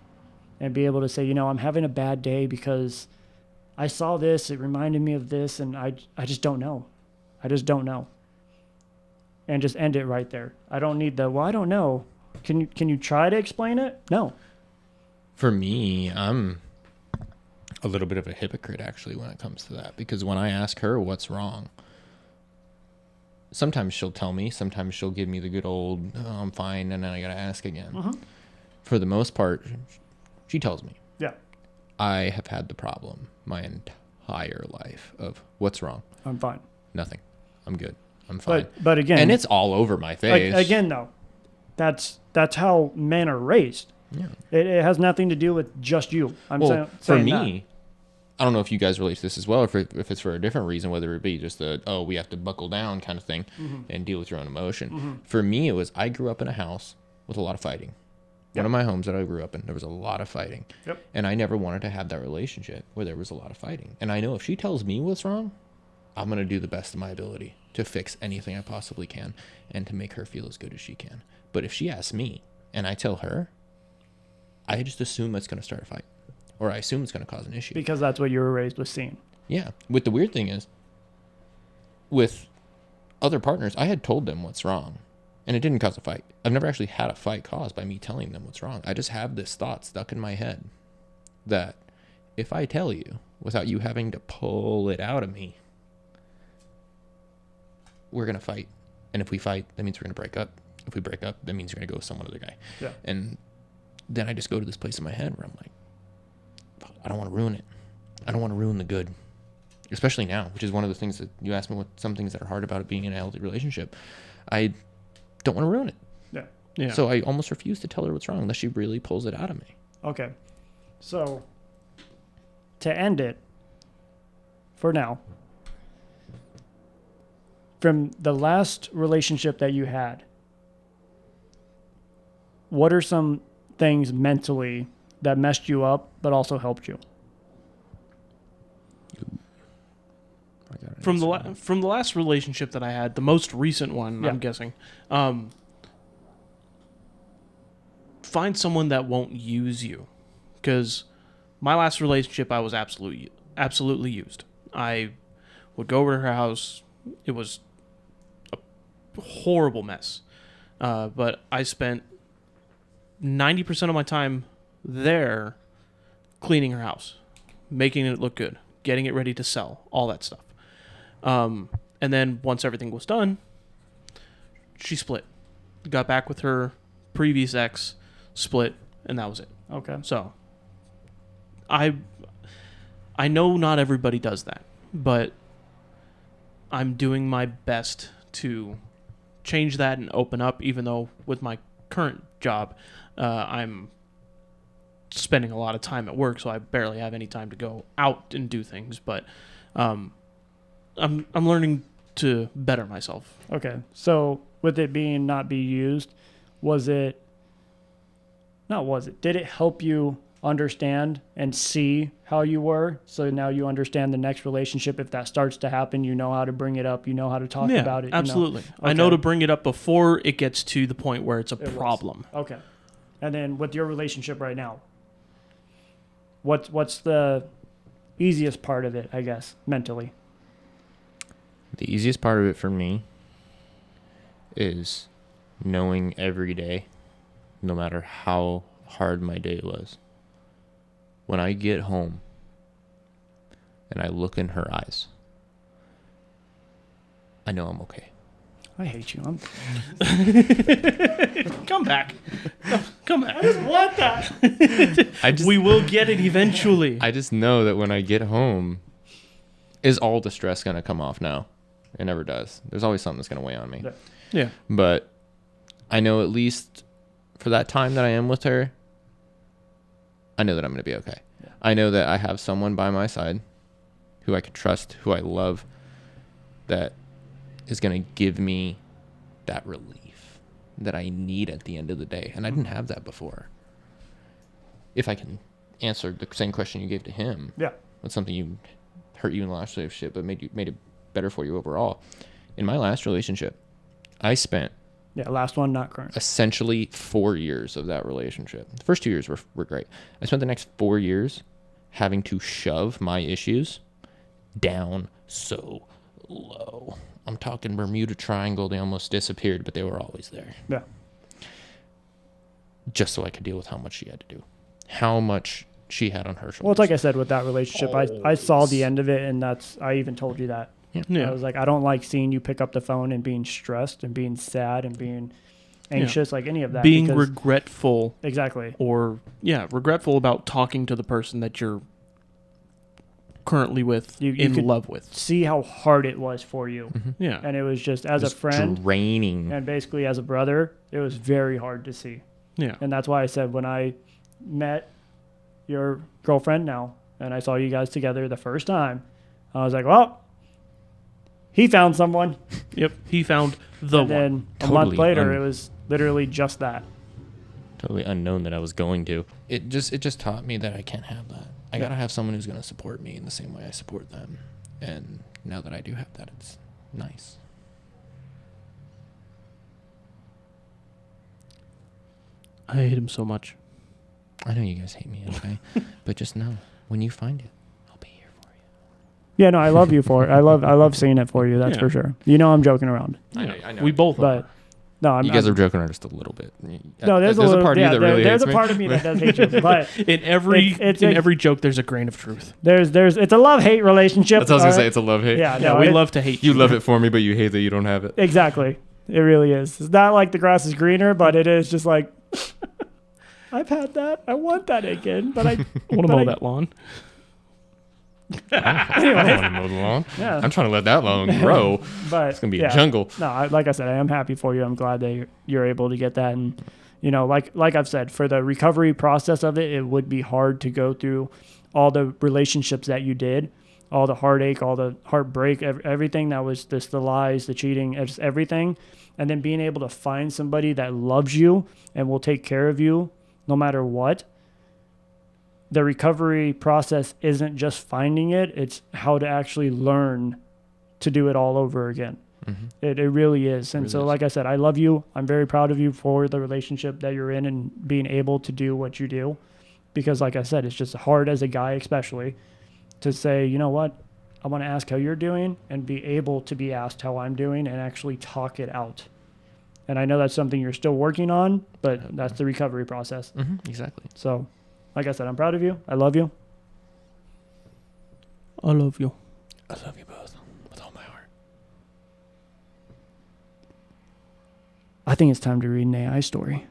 and be able to say, I'm having a bad day because I saw this, it reminded me of this, and I just don't know. I just don't know. And just end it right there. I don't need I don't know. Can you try to explain it? No. For me, I'm a little bit of a hypocrite actually when it comes to that, because when I ask her what's wrong, sometimes she'll tell me, sometimes she'll give me the good old, oh, I'm fine, and then I gotta ask again. Uh-huh. For the most part, she tells me. Yeah. I have had the problem my entire life of what's wrong. I'm fine. Nothing. I'm good. I'm fine. But again, and it's all over my face. Again, though, that's how men are raised. Yeah. It has nothing to do with just you. For me, I don't know if you guys relate to this as well, or if it's for a different reason, whether it be just we have to buckle down kind of thing and deal with your own emotion. Mm-hmm. For me, it was I grew up in a house with a lot of fighting. Yep. One of my homes that I grew up in, there was a lot of fighting. Yep. And I never wanted to have that relationship where there was a lot of fighting. And I know if she tells me what's wrong, I'm going to do the best of my ability to fix anything I possibly can and to make her feel as good as she can. But if she asks me and I tell her, I just assume it's going to start a fight, or I assume it's going to cause an issue. Because that's what you were raised with seeing. Yeah. But the weird thing is, with other partners, I had told them what's wrong, and it didn't cause a fight. I've never actually had a fight caused by me telling them what's wrong. I just have this thought stuck in my head that if I tell you without you having to pull it out of me, we're going to fight. And if we fight, that means we're going to break up. If we break up, that means you're going to go with some other guy. Yeah. And then I just go to this place in my head where I'm like, I don't want to ruin it. I don't want to ruin the good, especially now, which is one of the things that you asked me, what some things that are hard about it being in a healthy relationship. I don't want to ruin it. Yeah. Yeah. So I almost refuse to tell her what's wrong unless she really pulls it out of me. Okay. So to end it for now, from the last relationship that you had, what are some things mentally that messed you up but also helped you? From the last relationship that I had, the most recent one, yeah. I'm guessing, find someone that won't use you, because my last relationship I was absolutely used. I would go over to her house. It was a horrible mess, but I spent 90% of my time there cleaning her house, making it look good, getting it ready to sell, all that stuff. And then once everything was done, she split, got back with her previous ex, split, and that was it. Okay. So I know not everybody does that, but I'm doing my best to change that and open up, even though with my current job, I'm spending a lot of time at work, so I barely have any time to go out and do things, but I'm learning to better myself. Okay. So with it being not be used, did it help you understand and see how you were? So now you understand the next relationship. If that starts to happen, you know how to bring it up. You know how to talk about it. Absolutely. Okay. I know to bring it up before it gets to the point where it's a problem. Okay. And then with your relationship right now, what's the easiest part of it, I guess, mentally? The easiest part of it for me is knowing every day, no matter how hard my day was, when I get home, and I look in her eyes, I know I'm okay. I hate you. Come back. Come back. I just want that. We will get it eventually. I just know that when I get home, is all the stress going to come off now? It never does. There's always something that's going to weigh on me. Yeah. But I know at least for that time that I am with her, I know that I'm going to be okay. Yeah. I know that I have someone by my side who I can trust, who I love, that is going to give me that relief that I need at the end of the day. And I didn't have that before. If I can answer the same question you gave to him. Yeah. What's something you hurt you in the last relationship, but made it better for you overall. In my last relationship, I spent last one, not current. Essentially 4 years of that relationship. The first 2 years were great. I spent the next 4 years having to shove my issues down so low. I'm talking Bermuda Triangle. They almost disappeared, but they were always there. Yeah. Just so I could deal with how much she had to do. How much she had on her shoulders. Well, it's like I said with that relationship, I saw the end of it, and I even told you that. Yeah. I was like, I don't like seeing you pick up the phone and being stressed and being sad and being anxious, like any of that. Being regretful. Exactly. Or, regretful about talking to the person that you're currently with, you in love with. See how hard it was for you. Mm-hmm. Yeah. And it was just, as a friend. Draining. And basically as a brother, it was very hard to see. Yeah. And that's why I said when I met your girlfriend now, and I saw you guys together the first time, I was like, well, he found someone. Yep, he found the and one. Then a month later, it was literally just that. Totally unknown that I was going to. It just taught me that I can't have that. I gotta have someone who's gonna support me in the same way I support them. And now that I do have that, it's nice. I hate him so much. I know you guys hate me, okay? But just know, when you find it, I'll be here for you. Yeah, no, I love you for it. I love seeing it for you. That's for sure. You know, I'm joking around. I know. We both are. But no, you guys are joking around just a little bit. No, there's a part of you that really hates me. There's a part of me that does hate you. But in every joke, there's a grain of truth. It's a love-hate relationship. That's what I was gonna say. It's a love-hate. Yeah, no, we love to hate you. You love it for me, but you hate that you don't have it. Exactly. It really is. It's not like the grass is greener, but it is just like I've had that. I want that again, but I want to mow that lawn. I don't want to mow the lawn. Yeah. I'm trying to let that lawn grow. But it's gonna be a jungle. No, like I said, I am happy for you. I'm glad that you're able to get that, and you know, like I've said, for the recovery process of it, it would be hard to go through all the relationships that you did, all the heartache, all the heartbreak, everything that was the lies, the cheating, everything, and then being able to find somebody that loves you and will take care of you no matter what. The recovery process isn't just finding it, it's how to actually learn to do it all over again. Mm-hmm. It really is. And so, like I said, I love you. I'm very proud of you for the relationship that you're in and being able to do what you do. Because like I said, it's just hard as a guy especially to say, you know what, I want to ask how you're doing and be able to be asked how I'm doing and actually talk it out. And I know that's something you're still working on, but that's the recovery process. Mm-hmm. Exactly. So, like I said, I'm proud of you. I love you. I love you. I love you both with all my heart. I think it's time to read an AI story.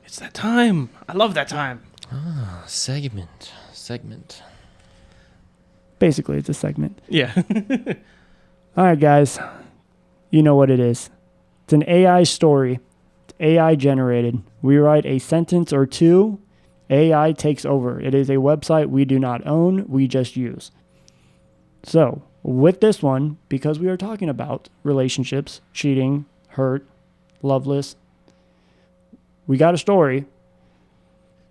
It's that time. I love that time. Segment. Basically, it's a segment. Yeah. All right, guys. You know what it is. It's an AI story. It's AI generated. We write a sentence or two. AI takes over. It is a website we do not own. We just use. So with this one, because we are talking about relationships, cheating, hurt, loveless, we got a story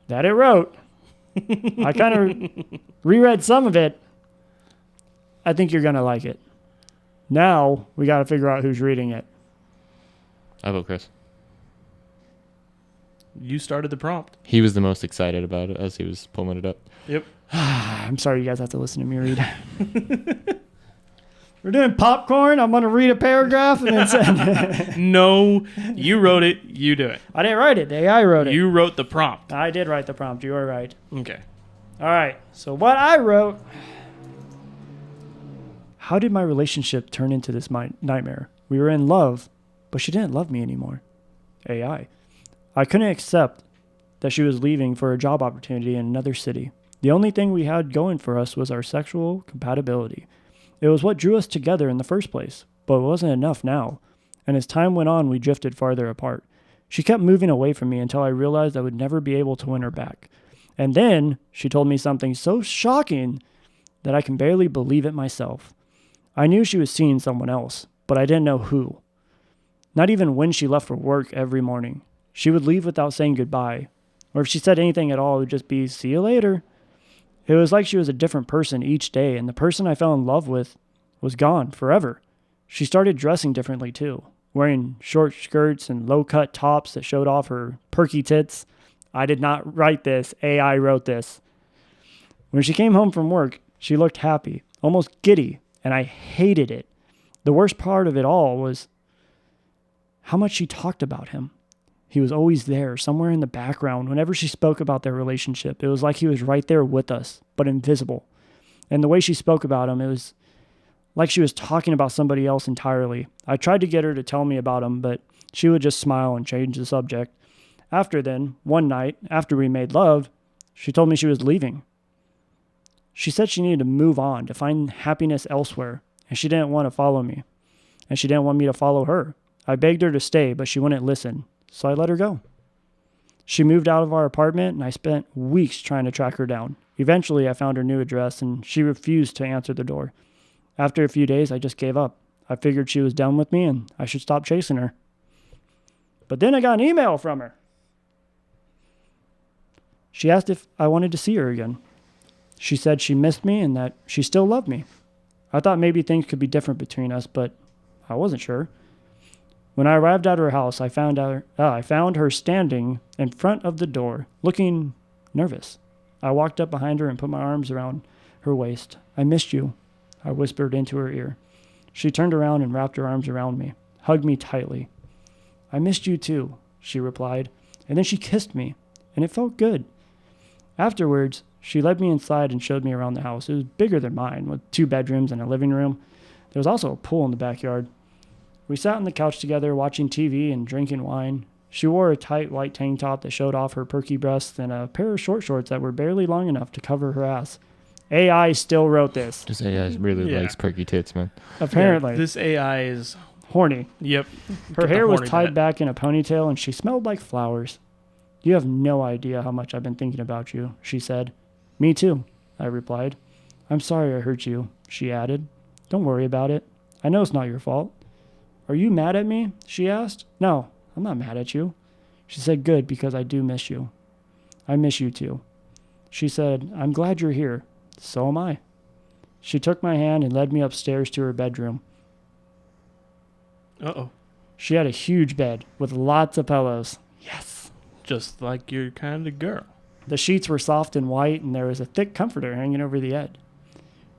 that it wrote. I kind of reread some of it. I think you're going to like it. Now we got to figure out who's reading it. I vote Chris. You started the prompt. He was the most excited about it as he was pulling it up. Yep. I'm sorry you guys have to listen to me read. We're doing popcorn. I'm going to read a paragraph and then send. No, you wrote it. You do it. I didn't write it. The AI wrote it. You wrote the prompt. I did write the prompt. You are right. Okay. All right. So what I wrote How did my relationship turn into this nightmare? We were in love, but she didn't love me anymore. AI. I couldn't accept that she was leaving for a job opportunity in another city. The only thing we had going for us was our sexual compatibility. It was what drew us together in the first place, but it wasn't enough now. And as time went on, we drifted farther apart. She kept moving away from me until I realized I would never be able to win her back. And then she told me something so shocking that I can barely believe it myself. I knew she was seeing someone else, but I didn't know who. Not even when she left for work every morning. She would leave without saying goodbye. Or if she said anything at all, it would just be, see you later. It was like she was a different person each day, and the person I fell in love with was gone forever. She started dressing differently too, wearing short skirts and low-cut tops that showed off her perky tits. I did not write this. AI wrote this. When she came home from work, she looked happy, almost giddy, and I hated it. The worst part of it all was how much she talked about him. He was always there, somewhere in the background. Whenever she spoke about their relationship, it was like he was right there with us, but invisible. And the way she spoke about him, it was like she was talking about somebody else entirely. I tried to get her to tell me about him, but she would just smile and change the subject. After then, one night, after we made love, she told me she was leaving. She said she needed to move on, to find happiness elsewhere, and she didn't want to follow me. And she didn't want me to follow her. I begged her to stay, but she wouldn't listen. So I let her go. She moved out of our apartment, and I spent weeks trying to track her down. Eventually, I found her new address, and she refused to answer the door. After a few days, I just gave up. I figured she was done with me, and I should stop chasing her. But then I got an email from her. She asked if I wanted to see her again. She said she missed me and that she still loved me. I thought maybe things could be different between us, but I wasn't sure. When I arrived at her house, I found her standing in front of the door, looking nervous. I walked up behind her and put my arms around her waist. I missed you, I whispered into her ear. She turned around and wrapped her arms around me, hugged me tightly. I missed you too, she replied, and then she kissed me, and it felt good. Afterwards, she led me inside and showed me around the house. It was bigger than mine, with 2 bedrooms and a living room. There was also a pool in the backyard. We sat on the couch together, watching TV and drinking wine. She wore a tight white tank top that showed off her perky breasts and a pair of short shorts that were barely long enough to cover her ass. AI still wrote this. This AI really likes perky tits, man. Apparently. Yeah, this AI is horny. Yep. Her hair was tied back in a ponytail and she smelled like flowers. You have no idea how much I've been thinking about you, she said. Me too, I replied. I'm sorry I hurt you, she added. Don't worry about it. I know it's not your fault. Are you mad at me? She asked. No, I'm not mad at you. She said, good, because I do miss you. I miss you too. She said, I'm glad you're here. So am I. She took my hand and led me upstairs to her bedroom. Uh-oh. She had a huge bed with lots of pillows. Yes. Just like your kind of girl. The sheets were soft and white, and there was a thick comforter hanging over the edge.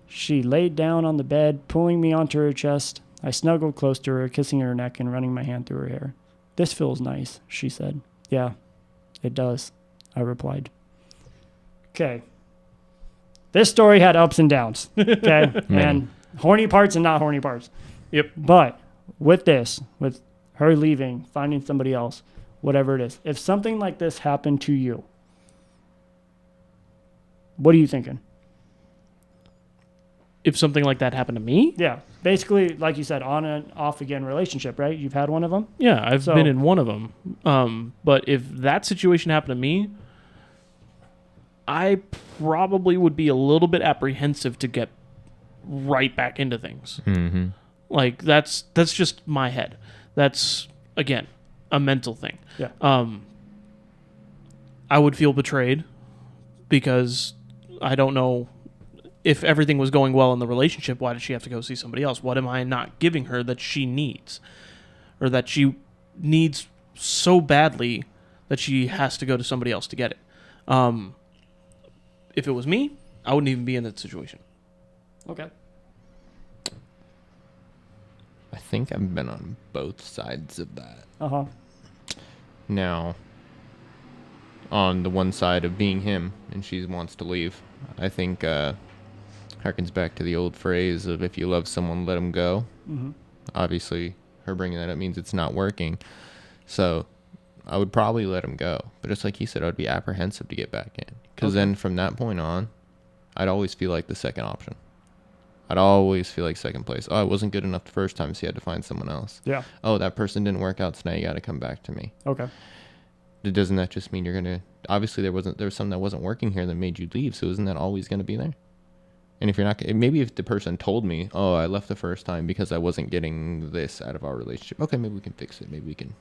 She laid down on the bed, pulling me onto her chest. I snuggled close to her, kissing her neck and running my hand through her hair. This feels nice, she said. Yeah, it does, I replied. Okay. This story had ups and downs, okay? And horny parts and not horny parts. Yep. But with this, with her leaving, finding somebody else, whatever it is, if something like this happened to you, what are you thinking? If something like that happened to me? Yeah. Basically, like you said, on and off again relationship, right? You've had one of them? Yeah, I've been in one of them. But if that situation happened to me, I probably would be a little bit apprehensive to get right back into things. Mm-hmm. Like, that's just my head. That's, again, a mental thing. Yeah. I would feel betrayed because I don't know if everything was going well in the relationship. Why did she have to go see somebody else? What am I not giving her that she needs? Or that she needs so badly that she has to go to somebody else to get it? If it was me, I wouldn't even be in that situation. Okay. I think I've been on both sides of that. Uh-huh. Now, on the one side of being him and she wants to leave, I think harkens back to the old phrase of if you love someone, let them go. Mm-hmm. Obviously, her bringing that up means it's not working. So I would probably let him go. But just like he said, I would be apprehensive to get back in. Because then from that point on, I'd always feel like the second option. I'd always feel like second place. Oh, I wasn't good enough the first time, so you had to find someone else. Yeah. Oh, that person didn't work out, so now you got to come back to me. Okay. Doesn't that just mean you're going to... Obviously, there was something that wasn't working here that made you leave, so isn't that always going to be there? And if you're not... Maybe if the person told me, oh, I left the first time because I wasn't getting this out of our relationship. Okay, maybe we can fix it. Maybe we can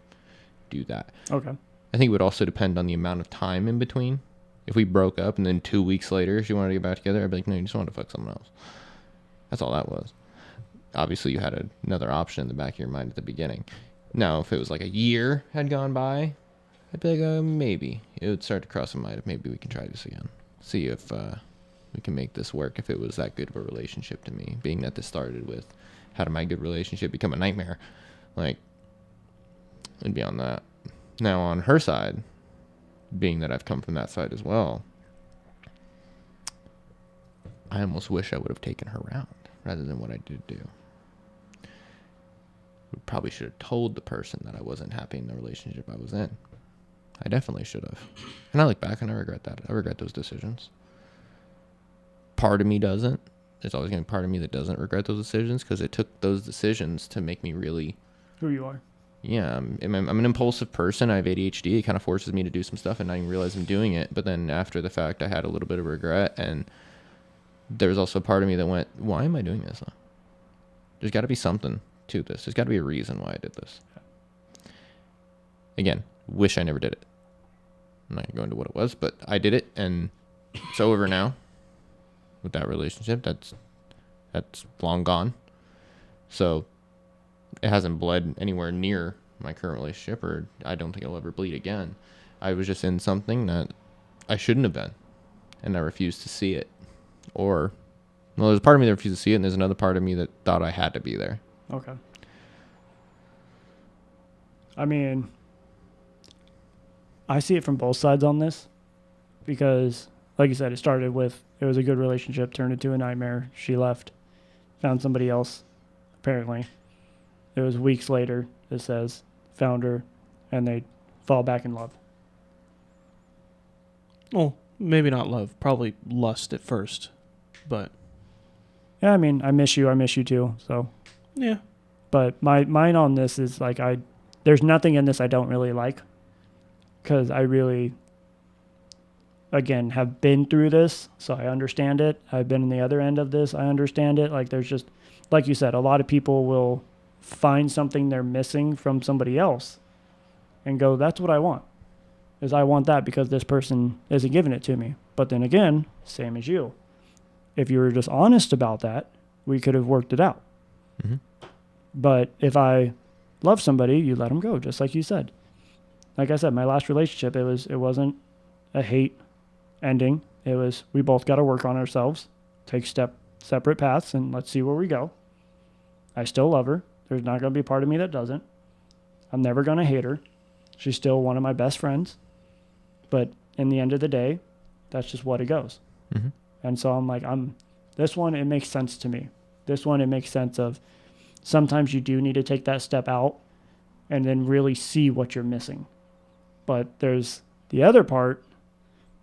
do that. Okay. I think it would also depend on the amount of time in between. If we broke up and then 2 weeks later she wanted to get back together, I'd be like, no, you just wanted to fuck someone else. That's all that was. Obviously, you had another option in the back of your mind at the beginning. Now, if it was like a year had gone by, I'd be like, maybe. It would start to cross my mind if maybe we can try this again. See if we can make this work, if it was that good of a relationship to me. Being that this started with, how did my good relationship become a nightmare? Like, it'd be on that. Now, on her side, being that I've come from that side as well, I almost wish I would have taken her round rather than what I did do. We probably should have told the person that I wasn't happy in the relationship I was in. I definitely should have. And I look back and I regret that. I regret those decisions. Part of me doesn't. There's always going to be part of me that doesn't regret those decisions because it took those decisions to make me really... Who you are. Yeah, I'm an impulsive person. I have ADHD. It kind of forces me to do some stuff and not even realize I'm doing it. But then after the fact, I had a little bit of regret. And there's also a part of me that went, why am I doing this? There's got to be something to this. There's got to be a reason why I did this. Again, wish I never did it. I'm not going to go into what it was, but I did it. And it's over now with that relationship. That's long gone. So... it hasn't bled anywhere near my current relationship, or I don't think it'll ever bleed again. I was just in something that I shouldn't have been, and I refused to see it. Or, well, there's a part of me that refused to see it, and there's another part of me that thought I had to be there. Okay. I mean, I see it from both sides on this, because, like you said, it started with, it was a good relationship, turned into a nightmare. She left, found somebody else, apparently. It was weeks later, it says, found her, and they fall back in love. Well, maybe not love. Probably lust at first, but... yeah, I mean, I miss you too, so... yeah. But mine on this is, like, there's nothing in this I don't really like, because I really, again, have been through this, so I understand it. I've been on the other end of this, I understand it. Like, there's just, like you said, a lot of people will... find something they're missing from somebody else and go, that's what I want, is I want that because this person isn't giving it to me. But then again, same as you, if you were just honest about that, we could have worked it out. Mm-hmm. But if I love somebody, you let them go, just like you said. Like I said, my last relationship, it wasn't a hate ending. It was, we both got to work on ourselves, take separate paths, and let's see where we go. I still love her. There's not going to be a part of me that doesn't. I'm never going to hate her. She's still one of my best friends. But in the end of the day, that's just what it goes. Mm-hmm. And so I'm like, this one, it makes sense to me. This one, it makes sense of sometimes you do need to take that step out and then really see what you're missing. But there's the other part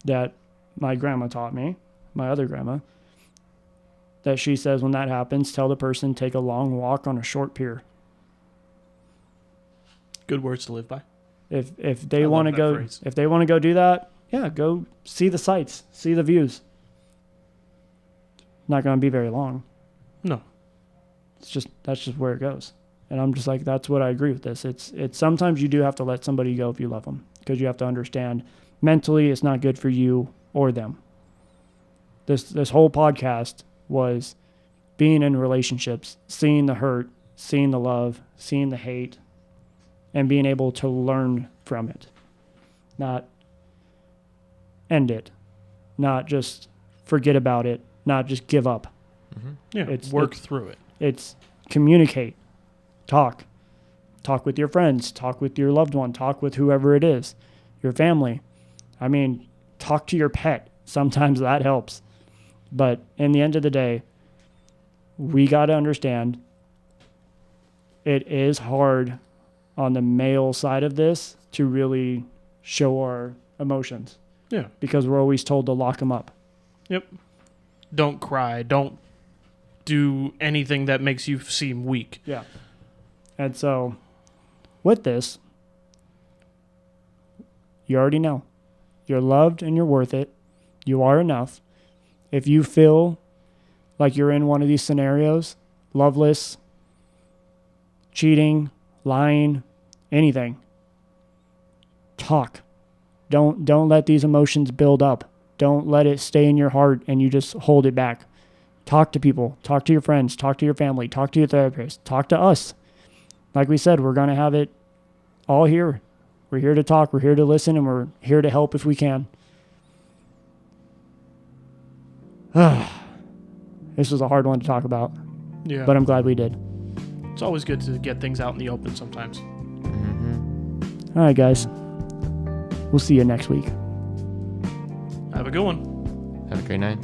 that my grandma taught me, my other grandma, that she says when that happens, tell the person take a long walk on a short pier. Good words to live by. If they want to go, if they want to go do that, yeah, go see the sights, see the views. Not going to be very long. No. That's just where it goes. And I'm just like, that's what I agree with this. It's sometimes you do have to let somebody go if you love them, because you have to understand mentally it's not good for you or them. This whole podcast was being in relationships, seeing the hurt, seeing the love, seeing the hate, and being able to learn from it. Not end it. Not just forget about it. Not just give up. Mm-hmm. Yeah, work through it. It's communicate. Talk. Talk with your friends. Talk with your loved one. Talk with whoever it is. Your family. I mean, talk to your pet. Sometimes that helps. But in the end of the day, we got to understand it is hard on the male side of this to really show our emotions. Yeah. Because we're always told to lock them up. Yep. Don't cry. Don't do anything that makes you seem weak. Yeah. And so with this, you already know. You're loved and you're worth it. You are enough. If you feel like you're in one of these scenarios, loveless, cheating, lying, anything, talk. Don't let these emotions build up. Don't let it stay in your heart and you just hold it back. Talk to people. Talk to your friends. Talk to your family. Talk to your therapist. Talk to us. Like we said, we're going to have it all here. We're here to talk. We're here to listen, and we're here to help if we can. This was a hard one to talk about. Yeah. But I'm glad we did. It's always good to get things out in the open sometimes. Mm-hmm. All right, guys. We'll see you next week. Have a good one. Have a great night.